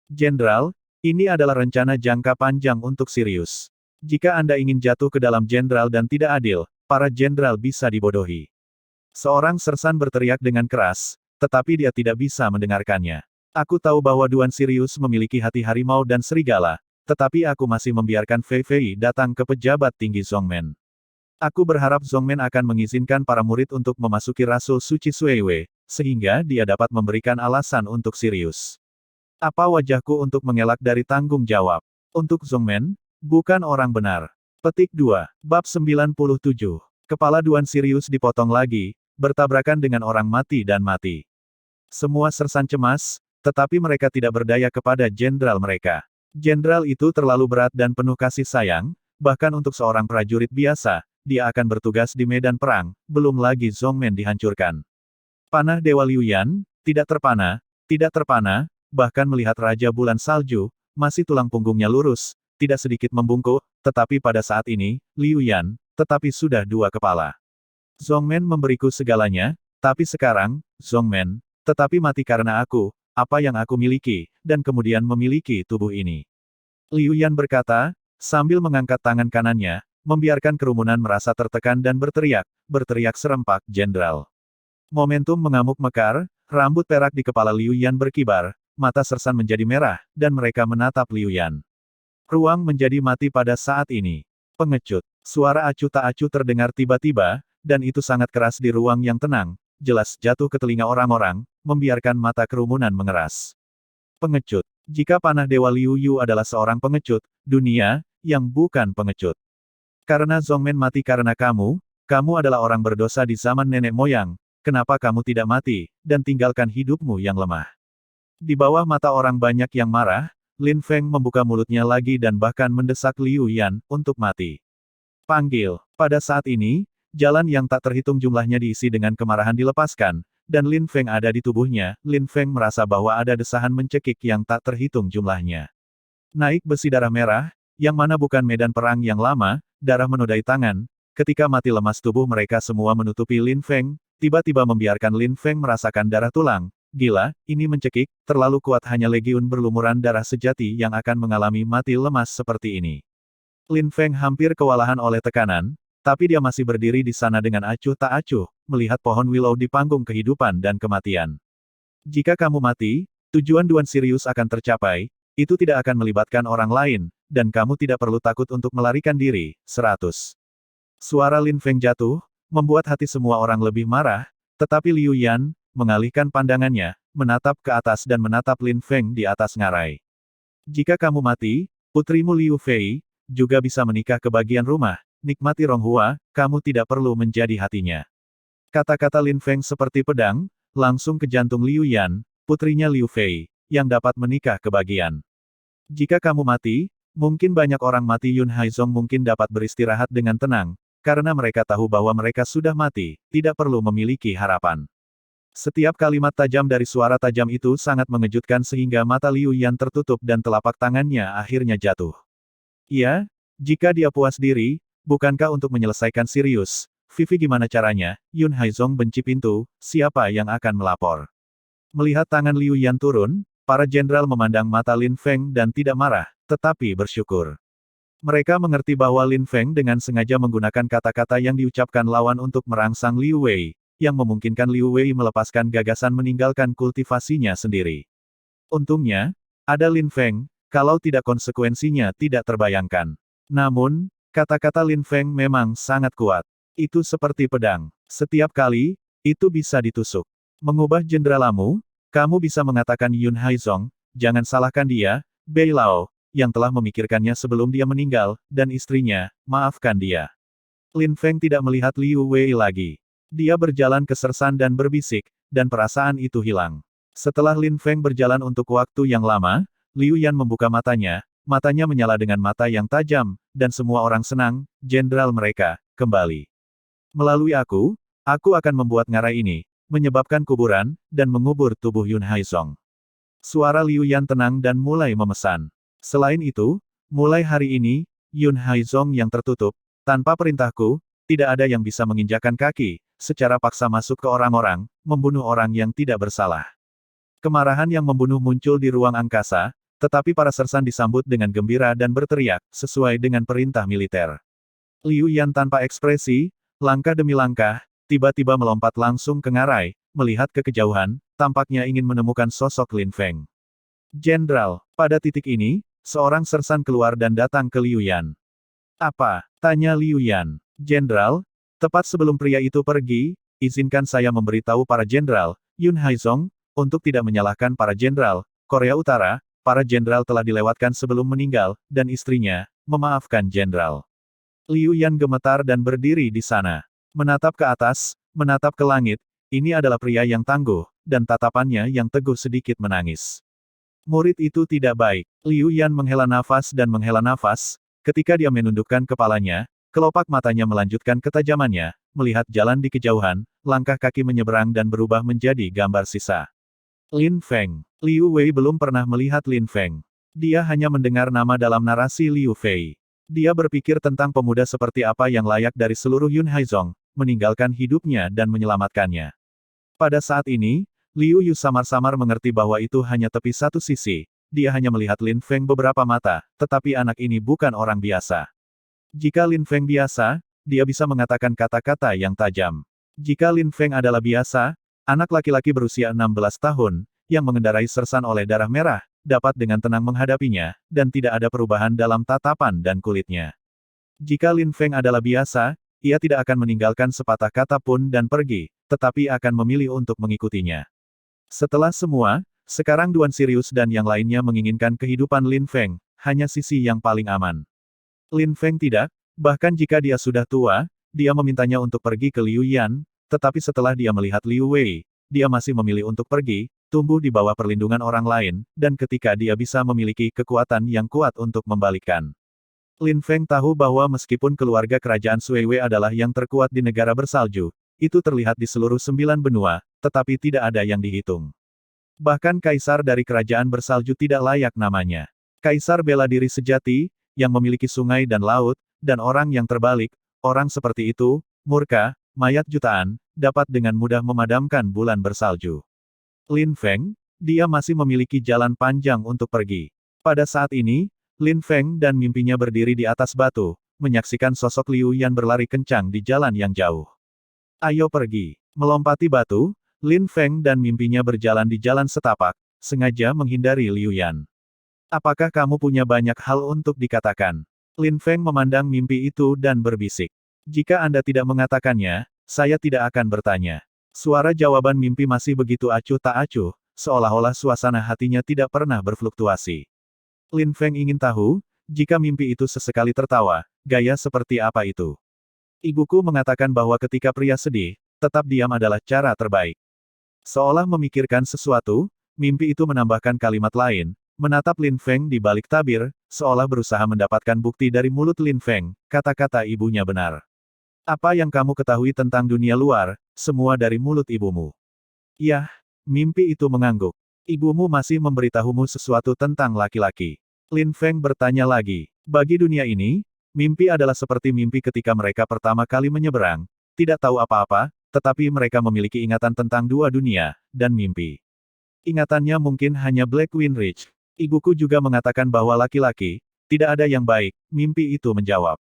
Jenderal, ini adalah rencana jangka panjang untuk Sirius. Jika Anda ingin jatuh ke dalam jenderal dan tidak adil, para jenderal bisa dibodohi. Seorang sersan berteriak dengan keras, tetapi dia tidak bisa mendengarkannya. Aku tahu bahwa Duan Sirius memiliki hati harimau dan serigala, tetapi aku masih membiarkan Fei Fei datang ke pejabat tinggi Zongmen. Aku berharap Zongmen akan mengizinkan para murid untuk memasuki Rasul Suci Sui Wei, sehingga dia dapat memberikan alasan untuk Sirius. Apa wajahku untuk mengelak dari tanggung jawab? Untuk Zongmen, bukan orang benar. Petik 2. Bab 97. Kepala Duan Sirius dipotong lagi, bertabrakan dengan orang mati dan mati. Semua sersan cemas, tetapi mereka tidak berdaya kepada jenderal mereka. Jenderal itu terlalu berat dan penuh kasih sayang, bahkan untuk seorang prajurit biasa, dia akan bertugas di medan perang, belum lagi Zongmen dihancurkan. Panah Dewa Liu Yan, tidak terpana, bahkan melihat Raja Bulan Salju, masih tulang punggungnya lurus, tidak sedikit membungkuk, tetapi pada saat ini, Liu Yan, tetapi sudah 2 kepala. Zongmen memberiku segalanya, tapi sekarang, Zongmen, tetapi mati karena aku, apa yang aku miliki, dan kemudian memiliki tubuh ini. Liu Yan berkata, sambil mengangkat tangan kanannya, membiarkan kerumunan merasa tertekan dan berteriak serempak, Jenderal. Momentum mengamuk mekar, rambut perak di kepala Liu Yan berkibar, mata sersan menjadi merah, dan mereka menatap Liu Yan. Ruang menjadi mati pada saat ini. Pengecut. Suara acuh tak acuh terdengar tiba-tiba, dan itu sangat keras di ruang yang tenang, jelas jatuh ke telinga orang-orang, membiarkan mata kerumunan mengeras. Pengecut. Jika panah Dewa Liu Yu adalah seorang pengecut, dunia, yang bukan pengecut. Karena Zhongmen mati karena kamu, kamu adalah orang berdosa di zaman nenek moyang, kenapa kamu tidak mati, dan tinggalkan hidupmu yang lemah. Di bawah mata orang banyak yang marah, Lin Feng membuka mulutnya lagi dan bahkan mendesak Liu Yan untuk mati. Panggil. Pada saat ini, jalan yang tak terhitung jumlahnya diisi dengan kemarahan dilepaskan, dan Lin Feng ada di tubuhnya. Lin Feng merasa bahwa ada desahan mencekik yang tak terhitung jumlahnya. Naik besi darah merah, yang mana bukan medan perang yang lama, darah menodai tangan. Ketika mati lemas tubuh mereka semua menutupi Lin Feng, tiba-tiba membiarkan Lin Feng merasakan darah tulang. Gila, ini mencekik, terlalu kuat hanya legiun berlumuran darah sejati yang akan mengalami mati lemas seperti ini. Lin Feng hampir kewalahan oleh tekanan, tapi dia masih berdiri di sana dengan acuh tak acuh, melihat pohon willow di panggung kehidupan dan kematian. Jika kamu mati, tujuan Duan Sirius akan tercapai, itu tidak akan melibatkan orang lain, dan kamu tidak perlu takut untuk melarikan diri. 100. Suara Lin Feng jatuh, membuat hati semua orang lebih marah, tetapi Liu Yan, mengalihkan pandangannya, menatap ke atas dan menatap Lin Feng di atas ngarai. Jika kamu mati, putrimu Liu Fei, juga bisa menikah ke bagian rumah, nikmati Ronghua, kamu tidak perlu menjadi hatinya. Kata-kata Lin Feng seperti pedang, langsung ke jantung Liu Yan, putrinya Liu Fei, yang dapat menikah ke bagian. Jika kamu mati, mungkin banyak orang mati Yun Haizong mungkin dapat beristirahat dengan tenang, karena mereka tahu bahwa mereka sudah mati, tidak perlu memiliki harapan. Setiap kalimat tajam dari suara tajam itu sangat mengejutkan sehingga mata Liu Yan tertutup dan telapak tangannya akhirnya jatuh. Iya, jika dia puas diri, bukankah untuk menyelesaikan Sirius, Vivi gimana caranya, Yun Haizong benci pintu, siapa yang akan melapor? Melihat tangan Liu Yan turun, para jenderal memandang mata Lin Feng dan tidak marah, tetapi bersyukur. Mereka mengerti bahwa Lin Feng dengan sengaja menggunakan kata-kata yang diucapkan lawan untuk merangsang Liu Wei, yang memungkinkan Liu Wei melepaskan gagasan meninggalkan kultivasinya sendiri. Untungnya, ada Lin Feng, kalau tidak konsekuensinya tidak terbayangkan. Namun, kata-kata Lin Feng memang sangat kuat. Itu seperti pedang. Setiap kali, itu bisa ditusuk. Mengubah jenderamu, kamu bisa mengatakan Yun Haizong, jangan salahkan dia, Bei Lao, yang telah memikirkannya sebelum dia meninggal, dan istrinya, maafkan dia. Lin Feng tidak melihat Liu Wei lagi. Dia berjalan ke Sersan dan berbisik, dan perasaan itu hilang. Setelah Lin Feng berjalan untuk waktu yang lama, Liu Yan membuka matanya menyala dengan mata yang tajam, dan semua orang senang, jenderal mereka, kembali. Melalui aku akan membuat ngarai ini, menyebabkan kuburan, dan mengubur tubuh Yun Haizong. Suara Liu Yan tenang dan mulai memesan. Selain itu, mulai hari ini, Yun Haizong yang tertutup, tanpa perintahku, tidak ada yang bisa menginjakan kaki, secara paksa masuk ke orang-orang, membunuh orang yang tidak bersalah. Kemarahan yang membunuh muncul di ruang angkasa, tetapi para sersan disambut dengan gembira dan berteriak, sesuai dengan perintah militer. Liu Yan tanpa ekspresi, langkah demi langkah, tiba-tiba melompat langsung ke ngarai, melihat ke kejauhan, tampaknya ingin menemukan sosok Lin Feng. Jenderal, pada titik ini, seorang sersan keluar dan datang ke Liu Yan. Apa? Tanya Liu Yan. Jenderal, tepat sebelum pria itu pergi, izinkan saya memberitahu para jenderal, Yun Haizong, untuk tidak menyalahkan para jenderal, Korea Utara, para jenderal telah dilewatkan sebelum meninggal, dan istrinya, memaafkan jenderal. Liu Yan gemetar dan berdiri di sana. Menatap ke atas, menatap ke langit, ini adalah pria yang tangguh, dan tatapannya yang teguh sedikit menangis. Murid itu tidak baik. Liu Yan menghela nafas dan menghela nafas, ketika dia menundukkan kepalanya, kelopak matanya melanjutkan ketajamannya, melihat jalan di kejauhan, langkah kaki menyeberang dan berubah menjadi gambar sisa. Lin Feng. Liu Wei belum pernah melihat Lin Feng. Dia hanya mendengar nama dalam narasi Liu Fei. Dia berpikir tentang pemuda seperti apa yang layak dari seluruh Yun Haizong, meninggalkan hidupnya dan menyelamatkannya. Pada saat ini, Liu Yu samar-samar mengerti bahwa itu hanya tepi satu sisi. Dia hanya melihat Lin Feng beberapa mata, tetapi anak ini bukan orang biasa. Jika Lin Feng biasa, dia bisa mengatakan kata-kata yang tajam. Jika Lin Feng adalah biasa, anak laki-laki berusia 16 tahun, yang mengendarai sersan oleh darah merah, dapat dengan tenang menghadapinya, dan tidak ada perubahan dalam tatapan dan kulitnya. Jika Lin Feng adalah biasa, ia tidak akan meninggalkan sepatah kata pun dan pergi, tetapi akan memilih untuk mengikutinya. Setelah semua, sekarang Duan Sirius dan yang lainnya menginginkan kehidupan Lin Feng, hanya sisi yang paling aman. Lin Feng tidak, bahkan jika dia sudah tua, dia memintanya untuk pergi ke Liu Yan, tetapi setelah dia melihat Liu Wei, dia masih memilih untuk pergi, tumbuh di bawah perlindungan orang lain, dan ketika dia bisa memiliki kekuatan yang kuat untuk membalikkan. Lin Feng tahu bahwa meskipun keluarga kerajaan Suiwei adalah yang terkuat di negara bersalju, itu terlihat di seluruh 9 benua, tetapi tidak ada yang dihitung. Bahkan kaisar dari kerajaan bersalju tidak layak namanya. Kaisar bela diri sejati, yang memiliki sungai dan laut, dan orang yang terbalik, orang seperti itu, murka, mayat jutaan, dapat dengan mudah memadamkan bulan bersalju. Lin Feng, dia masih memiliki jalan panjang untuk pergi. Pada saat ini, Lin Feng dan mimpinya berdiri di atas batu, menyaksikan sosok Liu Yan berlari kencang di jalan yang jauh. Ayo pergi. Melompati batu, Lin Feng dan mimpinya berjalan di jalan setapak, sengaja menghindari Liu Yan. Apakah kamu punya banyak hal untuk dikatakan? Lin Feng memandang mimpi itu dan berbisik. Jika Anda tidak mengatakannya, saya tidak akan bertanya. Suara jawaban mimpi masih begitu acuh tak acuh, seolah-olah suasana hatinya tidak pernah berfluktuasi. Lin Feng ingin tahu, jika mimpi itu sesekali tertawa, gaya seperti apa itu? Ibuku mengatakan bahwa ketika pria sedih, tetap diam adalah cara terbaik. Seolah memikirkan sesuatu, mimpi itu menambahkan kalimat lain, menatap Lin Feng di balik tabir, seolah berusaha mendapatkan bukti dari mulut Lin Feng, kata-kata ibunya benar. Apa yang kamu ketahui tentang dunia luar, semua dari mulut ibumu. Yah, mimpi itu mengangguk. Ibumu masih memberitahumu sesuatu tentang laki-laki. Lin Feng bertanya lagi. Bagi dunia ini, mimpi adalah seperti mimpi ketika mereka pertama kali menyeberang, tidak tahu apa-apa, tetapi mereka memiliki ingatan tentang dua dunia, dan mimpi. Ingatannya mungkin hanya Black Wind Ridge. Ibuku juga mengatakan bahwa laki-laki, tidak ada yang baik, mimpi itu menjawab.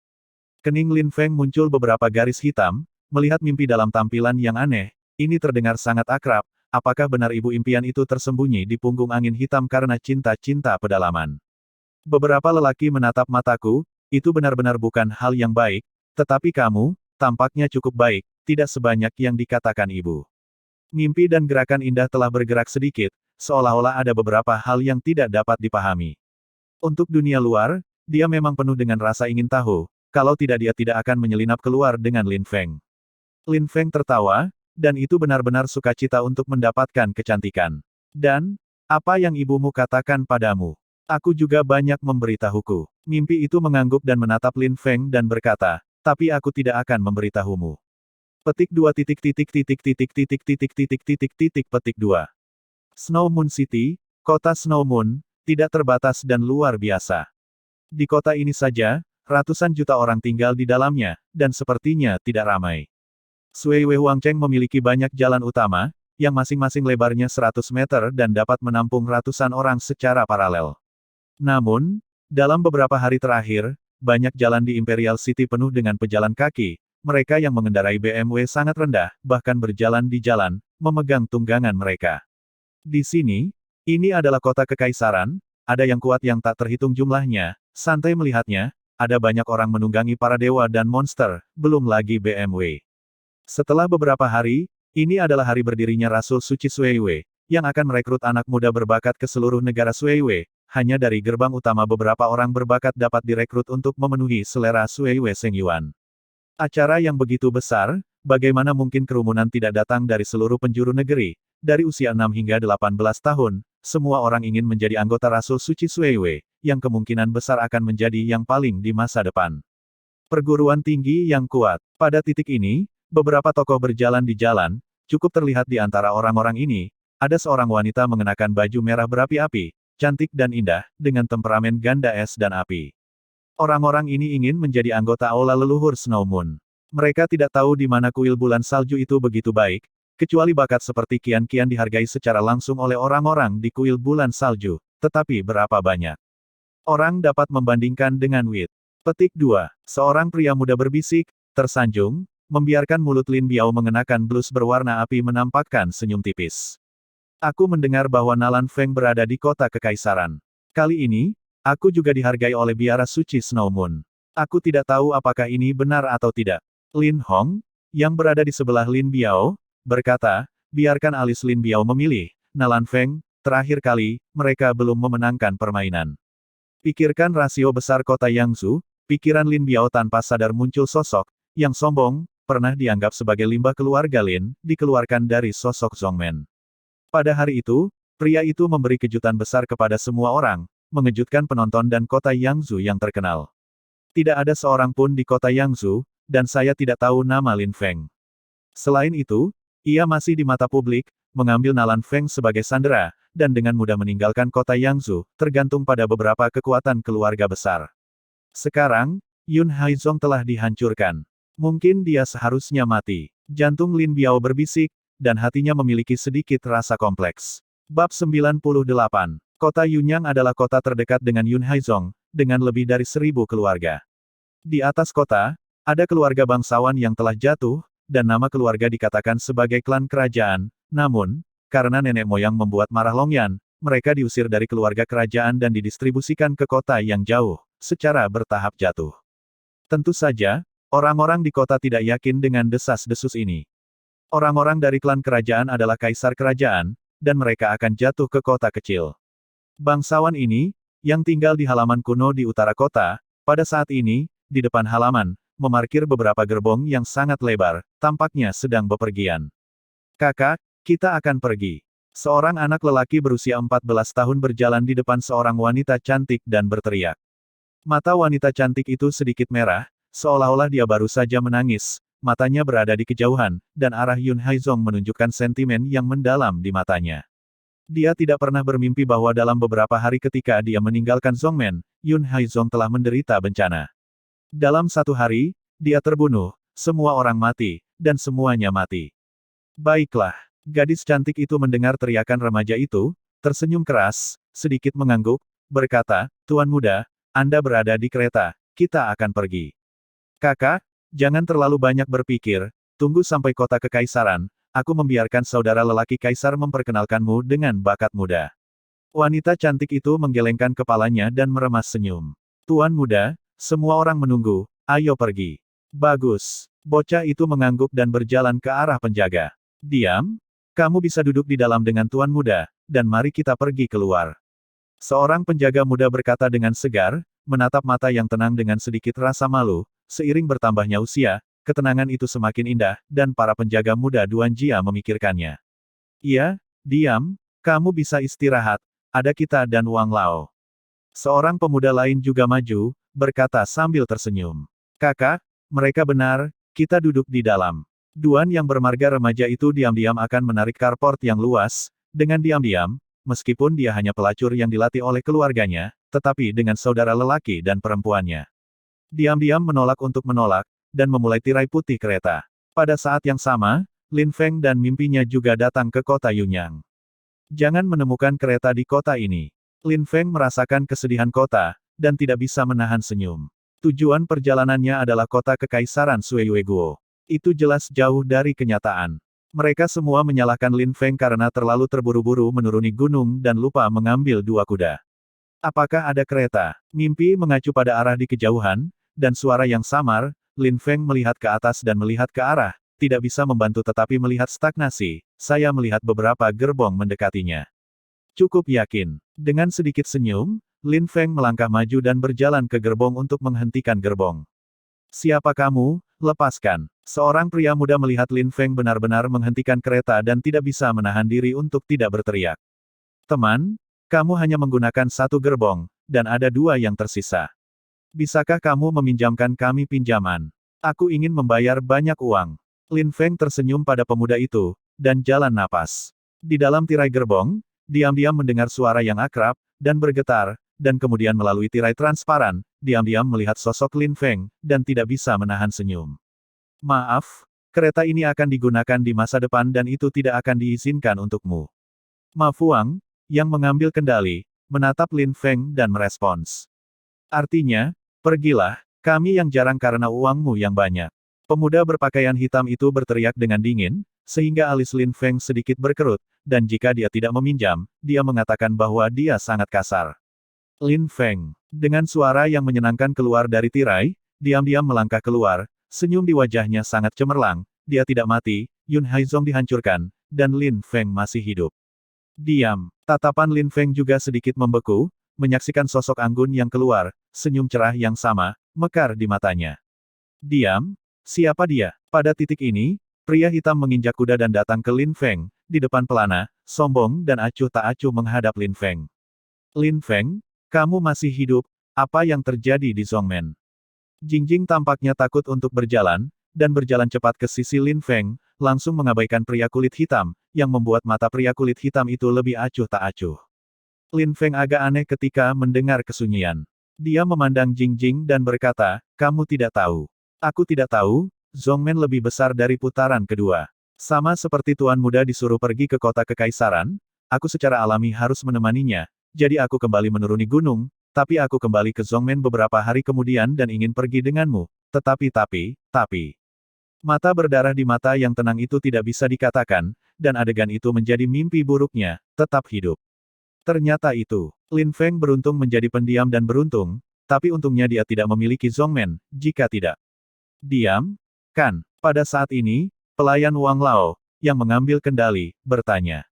Kening Lin Feng muncul beberapa garis hitam, melihat mimpi dalam tampilan yang aneh, ini terdengar sangat akrab, apakah benar ibu impian itu tersembunyi di punggung angin hitam karena cinta-cinta pedalaman? Beberapa lelaki menatap mataku, itu benar-benar bukan hal yang baik, tetapi kamu, tampaknya cukup baik, tidak sebanyak yang dikatakan ibu. Mimpi dan gerakan indah telah bergerak sedikit, seolah-olah ada beberapa hal yang tidak dapat dipahami. Untuk dunia luar, dia memang penuh dengan rasa ingin tahu, kalau tidak dia tidak akan menyelinap keluar dengan Lin Feng. Lin Feng tertawa, dan itu benar-benar sukacita untuk mendapatkan kecantikan. Dan, apa yang ibumu katakan padamu? Aku juga banyak memberitahuku. Mimpi itu mengangguk dan menatap Lin Feng dan berkata, tapi aku tidak akan memberitahumu. Petik 2 petik 2. Snow Moon City, kota Snow Moon, tidak terbatas dan luar biasa. Di kota ini saja, ratusan juta orang tinggal di dalamnya, dan sepertinya tidak ramai. Suiwei Huangcheng memiliki banyak jalan utama, yang masing-masing lebarnya 100 meter dan dapat menampung ratusan orang secara paralel. Namun, dalam beberapa hari terakhir, banyak jalan di Imperial City penuh dengan pejalan kaki, mereka yang mengendarai BMW sangat rendah, bahkan berjalan di jalan, memegang tunggangan mereka. Di sini, ini adalah kota kekaisaran, ada yang kuat yang tak terhitung jumlahnya, santai melihatnya, ada banyak orang menunggangi para dewa dan monster, belum lagi BMW. Setelah beberapa hari, ini adalah hari berdirinya Rasul Suci Suiwei, yang akan merekrut anak muda berbakat ke seluruh negara Suiwei. Hanya dari gerbang utama beberapa orang berbakat dapat direkrut untuk memenuhi selera Suiwei Sengyuan. Acara yang begitu besar, bagaimana mungkin kerumunan tidak datang dari seluruh penjuru negeri, dari usia 6 hingga 18 tahun, semua orang ingin menjadi anggota Rasul Suci Suiwei, yang kemungkinan besar akan menjadi yang paling di masa depan. Perguruan tinggi yang kuat. Pada titik ini, beberapa tokoh berjalan di jalan, cukup terlihat di antara orang-orang ini, ada seorang wanita mengenakan baju merah berapi-api, cantik dan indah, dengan temperamen ganda es dan api. Orang-orang ini ingin menjadi anggota aula leluhur Snow Moon. Mereka tidak tahu di mana kuil bulan salju itu begitu baik, kecuali bakat seperti kian-kian dihargai secara langsung oleh orang-orang di kuil bulan salju, tetapi berapa banyak orang dapat membandingkan dengan Wit. Petik 2. Seorang pria muda berbisik, tersanjung, membiarkan mulut Lin Biao mengenakan blus berwarna api menampakkan senyum tipis. Aku mendengar bahwa Nalan Feng berada di kota kekaisaran. Kali ini, aku juga dihargai oleh biara suci Snow Moon. Aku tidak tahu apakah ini benar atau tidak. Lin Hong, yang berada di sebelah Lin Biao, berkata, biarkan alis Lin Biao memilih. Nalan Feng, terakhir kali, mereka belum memenangkan permainan. Pikirkan rasio besar kota Yangzhou, pikiran Lin Biao tanpa sadar muncul sosok, yang sombong, pernah dianggap sebagai limbah keluarga Lin, dikeluarkan dari sosok Zhongmen. Pada hari itu, pria itu memberi kejutan besar kepada semua orang, mengejutkan penonton dan kota Yangzhou yang terkenal. Tidak ada seorang pun di kota Yangzhou, dan saya tidak tahu nama Lin Feng. Selain itu, ia masih di mata publik, mengambil Nalan Feng sebagai sandera, dan dengan mudah meninggalkan kota Yangzhou, tergantung pada beberapa kekuatan keluarga besar. Sekarang, Yun Haizong telah dihancurkan. Mungkin dia seharusnya mati. Jantung Lin Biao berbisik, dan hatinya memiliki sedikit rasa kompleks. Bab 98. Kota Yunyang adalah kota terdekat dengan Yun Haizong, dengan lebih dari 1000 keluarga. Di atas kota, ada keluarga bangsawan yang telah jatuh, dan nama keluarga dikatakan sebagai klan kerajaan, namun, karena nenek moyang membuat marah Longyan, mereka diusir dari keluarga kerajaan dan didistribusikan ke kota yang jauh, secara bertahap jatuh. Tentu saja, orang-orang di kota tidak yakin dengan desas-desus ini. Orang-orang dari klan kerajaan adalah kaisar kerajaan, dan mereka akan jatuh ke kota kecil. Bangsawan ini, yang tinggal di halaman kuno di utara kota, pada saat ini, di depan halaman, memarkir beberapa gerbong yang sangat lebar, tampaknya sedang bepergian. Kakak, kita akan pergi. Seorang anak lelaki berusia 14 tahun berjalan di depan seorang wanita cantik dan berteriak. Mata wanita cantik itu sedikit merah, seolah-olah dia baru saja menangis. Matanya berada di kejauhan, dan arah Yun Haizong menunjukkan sentimen yang mendalam di matanya. Dia tidak pernah bermimpi bahwa dalam beberapa hari ketika dia meninggalkan Zhongmen, Yun Haizong telah menderita bencana. Dalam satu hari, dia terbunuh, semua orang mati, dan semuanya mati. Baiklah, gadis cantik itu mendengar teriakan remaja itu, tersenyum keras, sedikit mengangguk, berkata, Tuan muda, Anda berada di kereta, kita akan pergi. Kakak, jangan terlalu banyak berpikir, tunggu sampai kota kekaisaran, aku membiarkan saudara lelaki kaisar memperkenalkanmu dengan bakat muda. Wanita cantik itu menggelengkan kepalanya dan meremas senyum. Tuan muda, semua orang menunggu, ayo pergi. Bagus. Bocah itu mengangguk dan berjalan ke arah penjaga. Diam, kamu bisa duduk di dalam dengan tuan muda, dan mari kita pergi keluar. Seorang penjaga muda berkata dengan segar, menatap mata yang tenang dengan sedikit rasa malu. Seiring bertambahnya usia, ketenangan itu semakin indah, dan para penjaga muda Duan Jia memikirkannya. Iya, diam, kamu bisa istirahat, ada kita dan Wang Lao. Seorang pemuda lain juga maju, berkata sambil tersenyum. Kakak, mereka benar, kita duduk di dalam. Duan yang bermarga remaja itu diam-diam akan menarik karport yang luas, dengan diam-diam, meskipun dia hanya pelacur yang dilatih oleh keluarganya, tetapi dengan saudara lelaki dan perempuannya. Diam-diam menolak untuk menolak, dan memulai tirai putih kereta. Pada saat yang sama, Lin Feng dan mimpinya juga datang ke kota Yunyang. Jangan menemukan kereta di kota ini. Lin Feng merasakan kesedihan kota, dan tidak bisa menahan senyum. Tujuan perjalanannya adalah kota kekaisaran Suiyueguo. Itu jelas jauh dari kenyataan. Mereka semua menyalahkan Lin Feng karena terlalu terburu-buru menuruni gunung dan lupa mengambil 2 kuda. Apakah ada kereta? Mimpi mengacu pada arah di kejauhan, dan suara yang samar, Lin Feng melihat ke atas dan melihat ke arah, tidak bisa membantu tetapi melihat stagnasi, saya melihat beberapa gerbong mendekatinya. Cukup yakin. Dengan sedikit senyum, Lin Feng melangkah maju dan berjalan ke gerbong untuk menghentikan gerbong. Siapa kamu? Lepaskan. Seorang pria muda melihat Lin Feng benar-benar menghentikan kereta dan tidak bisa menahan diri untuk tidak berteriak. Teman, kamu hanya menggunakan 1 gerbong, dan ada 2 yang tersisa. Bisakah kamu meminjamkan kami pinjaman? Aku ingin membayar banyak uang. Lin Feng tersenyum pada pemuda itu, dan jalan napas. Di dalam tirai gerbong, diam-diam mendengar suara yang akrab, dan bergetar, dan kemudian melalui tirai transparan, diam-diam melihat sosok Lin Feng, dan tidak bisa menahan senyum. Maaf, kereta ini akan digunakan di masa depan dan itu tidak akan diizinkan untukmu. Ma Fuang, yang mengambil kendali, menatap Lin Feng dan merespons. Artinya, pergilah, kami yang jarang karena uangmu yang banyak. Pemuda berpakaian hitam itu berteriak dengan dingin, sehingga alis Lin Feng sedikit berkerut, dan jika dia tidak meminjam, dia mengatakan bahwa dia sangat kasar. Lin Feng, dengan suara yang menyenangkan keluar dari tirai, diam-diam melangkah keluar, senyum di wajahnya sangat cemerlang, dia tidak mati, Yun Haizong dihancurkan, dan Lin Feng masih hidup. Diam, tatapan Lin Feng juga sedikit membeku, menyaksikan sosok anggun yang keluar, senyum cerah yang sama, mekar di matanya. Diam, siapa dia? Pada titik ini, pria hitam menginjak kuda dan datang ke Lin Feng, di depan pelana, sombong dan acuh tak acuh menghadap Lin Feng. Lin Feng, kamu masih hidup, apa yang terjadi di Zhongmen? Jingjing tampaknya takut untuk berjalan, dan berjalan cepat ke sisi Lin Feng, langsung mengabaikan pria kulit hitam, yang membuat mata pria kulit hitam itu lebih acuh tak acuh. Lin Feng agak aneh ketika mendengar kesunyian. Dia memandang Jingjing dan berkata, kamu tidak tahu. Aku tidak tahu, Zhongmen lebih besar dari putaran kedua. Sama seperti Tuan Muda disuruh pergi ke kota kekaisaran, aku secara alami harus menemaninya, jadi aku kembali menuruni gunung, tapi aku kembali ke Zhongmen beberapa hari kemudian dan ingin pergi denganmu. Tetapi. Mata berdarah di mata yang tenang itu tidak bisa dikatakan, dan adegan itu menjadi mimpi buruknya, tetap hidup. Ternyata itu, Lin Feng beruntung menjadi pendiam dan beruntung, tapi untungnya dia tidak memiliki Zhongmen, jika tidak. Diam, kan? Pada saat ini, pelayan Wang Lao, yang mengambil kendali, bertanya.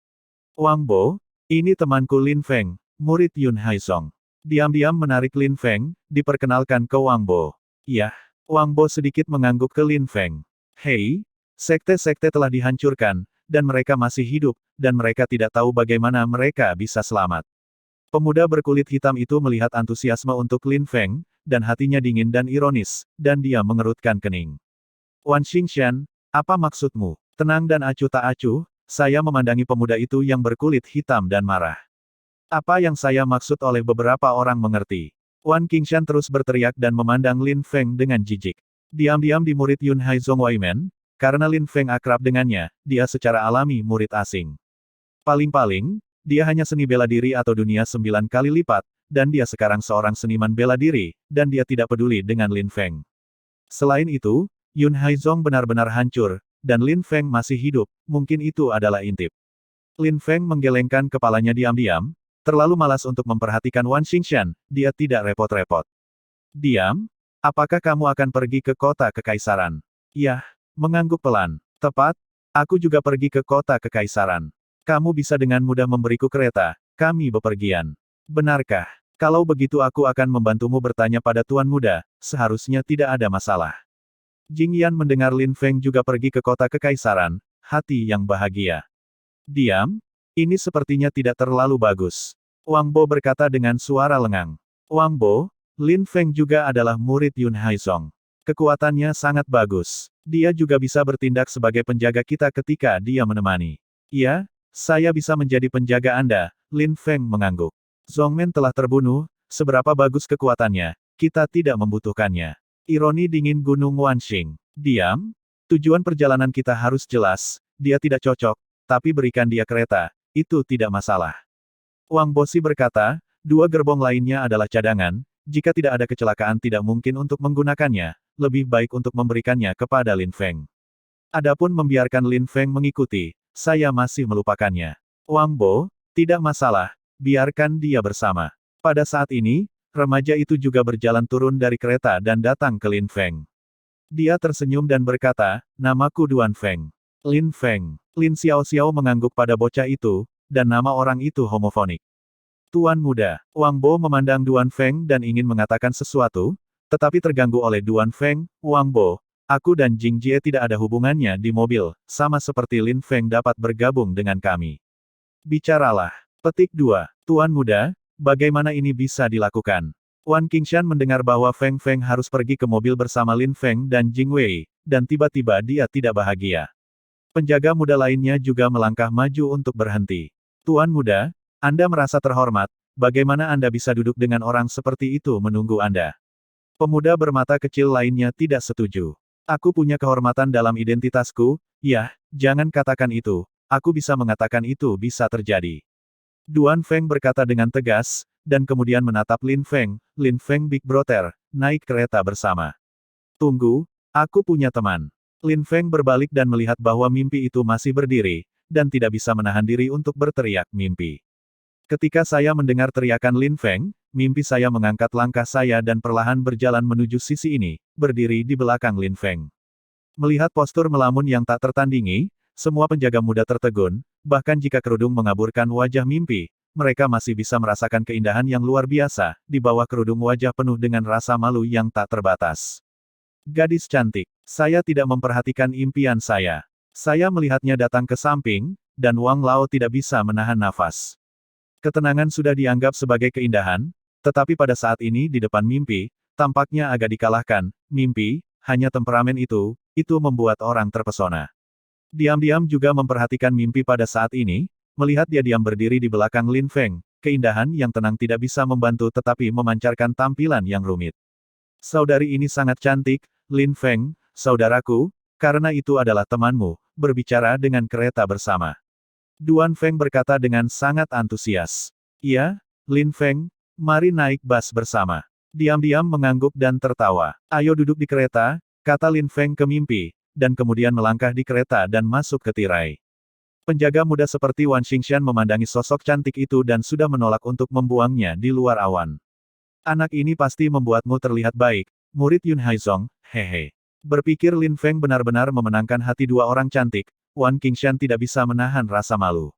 Wang Bo, ini temanku Lin Feng, murid Yun Haizong. Diam-diam menarik Lin Feng, diperkenalkan ke Wang Bo. Yah, Wang Bo sedikit mengangguk ke Lin Feng. Hei, sekte-sekte telah dihancurkan, dan mereka masih hidup, dan mereka tidak tahu bagaimana mereka bisa selamat. Pemuda berkulit hitam itu melihat antusiasme untuk Lin Feng, dan hatinya dingin dan ironis, dan dia mengerutkan kening. Wan Xingshan, apa maksudmu? Tenang dan acuh tak acuh, saya memandangi pemuda itu yang berkulit hitam dan marah. Apa yang saya maksud oleh beberapa orang mengerti. Wan Qingshan terus berteriak dan memandang Lin Feng dengan jijik. Diam-diam di murid Yun Haizong Waimen, karena Lin Feng akrab dengannya, dia secara alami murid asing. Paling-paling, dia hanya seni bela diri atau dunia 9 kali lipat, dan dia sekarang seorang seniman bela diri, dan dia tidak peduli dengan Lin Feng. Selain itu, Yun Haizong benar-benar hancur, dan Lin Feng masih hidup, mungkin itu adalah intip. Lin Feng menggelengkan kepalanya diam-diam, terlalu malas untuk memperhatikan Wan Xingshan, dia tidak repot-repot. Diam? Apakah kamu akan pergi ke kota kekaisaran? Yah, mengangguk pelan. Tepat, aku juga pergi ke kota kekaisaran. Kamu bisa dengan mudah memberiku kereta, kami bepergian. Benarkah? Kalau begitu aku akan membantumu bertanya pada Tuan Muda, seharusnya tidak ada masalah. Jing Yan mendengar Lin Feng juga pergi ke kota kekaisaran, hati yang bahagia. Diam? Ini sepertinya tidak terlalu bagus. Wang Bo berkata dengan suara lengang. Wang Bo, Lin Feng juga adalah murid Yun Haizong. Kekuatannya sangat bagus. Dia juga bisa bertindak sebagai penjaga kita ketika dia menemani. Ya, saya bisa menjadi penjaga Anda, Lin Feng mengangguk. Zhongmen telah terbunuh, seberapa bagus kekuatannya, kita tidak membutuhkannya. Ironi dingin Gunung Wanxing. Diam? Tujuan perjalanan kita harus jelas, dia tidak cocok, tapi berikan dia kereta, itu tidak masalah. Wang Bosi berkata, dua gerbong lainnya adalah cadangan, jika tidak ada kecelakaan tidak mungkin untuk menggunakannya, lebih baik untuk memberikannya kepada Lin Feng. Adapun membiarkan Lin Feng mengikuti, saya masih melupakannya. Wang Bo, tidak masalah, biarkan dia bersama. Pada saat ini, remaja itu juga berjalan turun dari kereta dan datang ke Lin Feng. Dia tersenyum dan berkata, namaku Duan Feng. Lin Feng. Lin Xiaoxiao mengangguk pada bocah itu, dan nama orang itu homofonik. Tuan Muda. Wang Bo memandang Duan Feng dan ingin mengatakan sesuatu, tetapi terganggu oleh Duan Feng. Wang Bo, aku dan Jing Jie tidak ada hubungannya di mobil, sama seperti Lin Feng dapat bergabung dengan kami. Bicaralah. Petik 2. Tuan Muda, bagaimana ini bisa dilakukan? Wan Qingshan mendengar bahwa Feng Feng harus pergi ke mobil bersama Lin Feng dan Jing Wei, dan tiba-tiba dia tidak bahagia. Penjaga muda lainnya juga melangkah maju untuk berhenti. Tuan Muda, Anda merasa terhormat, bagaimana Anda bisa duduk dengan orang seperti itu menunggu Anda? Pemuda bermata kecil lainnya tidak setuju. Aku punya kehormatan dalam identitasku, yah, jangan katakan itu, aku bisa mengatakan itu bisa terjadi. Duan Feng berkata dengan tegas, dan kemudian menatap Lin Feng Big Brother, naik kereta bersama. Tunggu, aku punya teman. Lin Feng berbalik dan melihat bahwa mimpi itu masih berdiri, dan tidak bisa menahan diri untuk berteriak mimpi. Ketika saya mendengar teriakan Lin Feng, mimpi saya mengangkat langkah saya dan perlahan berjalan menuju sisi ini, berdiri di belakang Lin Feng. Melihat postur melamun yang tak tertandingi, semua penjaga muda tertegun, bahkan jika kerudung mengaburkan wajah mimpi, mereka masih bisa merasakan keindahan yang luar biasa, di bawah kerudung wajah penuh dengan rasa malu yang tak terbatas. Gadis cantik, saya tidak memperhatikan impian saya. Saya melihatnya datang ke samping, dan Wang Lao tidak bisa menahan nafas. Ketenangan sudah dianggap sebagai keindahan, tetapi pada saat ini di depan mimpi, tampaknya agak dikalahkan. Mimpi, hanya temperamen itu membuat orang terpesona. Diam-diam juga memperhatikan mimpi pada saat ini, melihat dia diam berdiri di belakang Lin Feng, keindahan yang tenang tidak bisa membantu tetapi memancarkan tampilan yang rumit. Saudari ini sangat cantik, Lin Feng, saudaraku, karena itu adalah temanmu, berbicara dengan kereta bersama. Duan Feng berkata dengan sangat antusias. Iya, Lin Feng, mari naik bus bersama. Diam-diam mengangguk dan tertawa. Ayo duduk di kereta, kata Lin Feng ke mimpi, dan kemudian melangkah di kereta dan masuk ke tirai. Penjaga muda seperti Wan Xingshan memandangi sosok cantik itu dan sudah menolak untuk membuangnya di luar awan. Anak ini pasti membuatmu terlihat baik, murid Yun Haizong, hehe. Berpikir Lin Feng benar-benar memenangkan hati dua orang cantik, Wan Qingshan tidak bisa menahan rasa malu.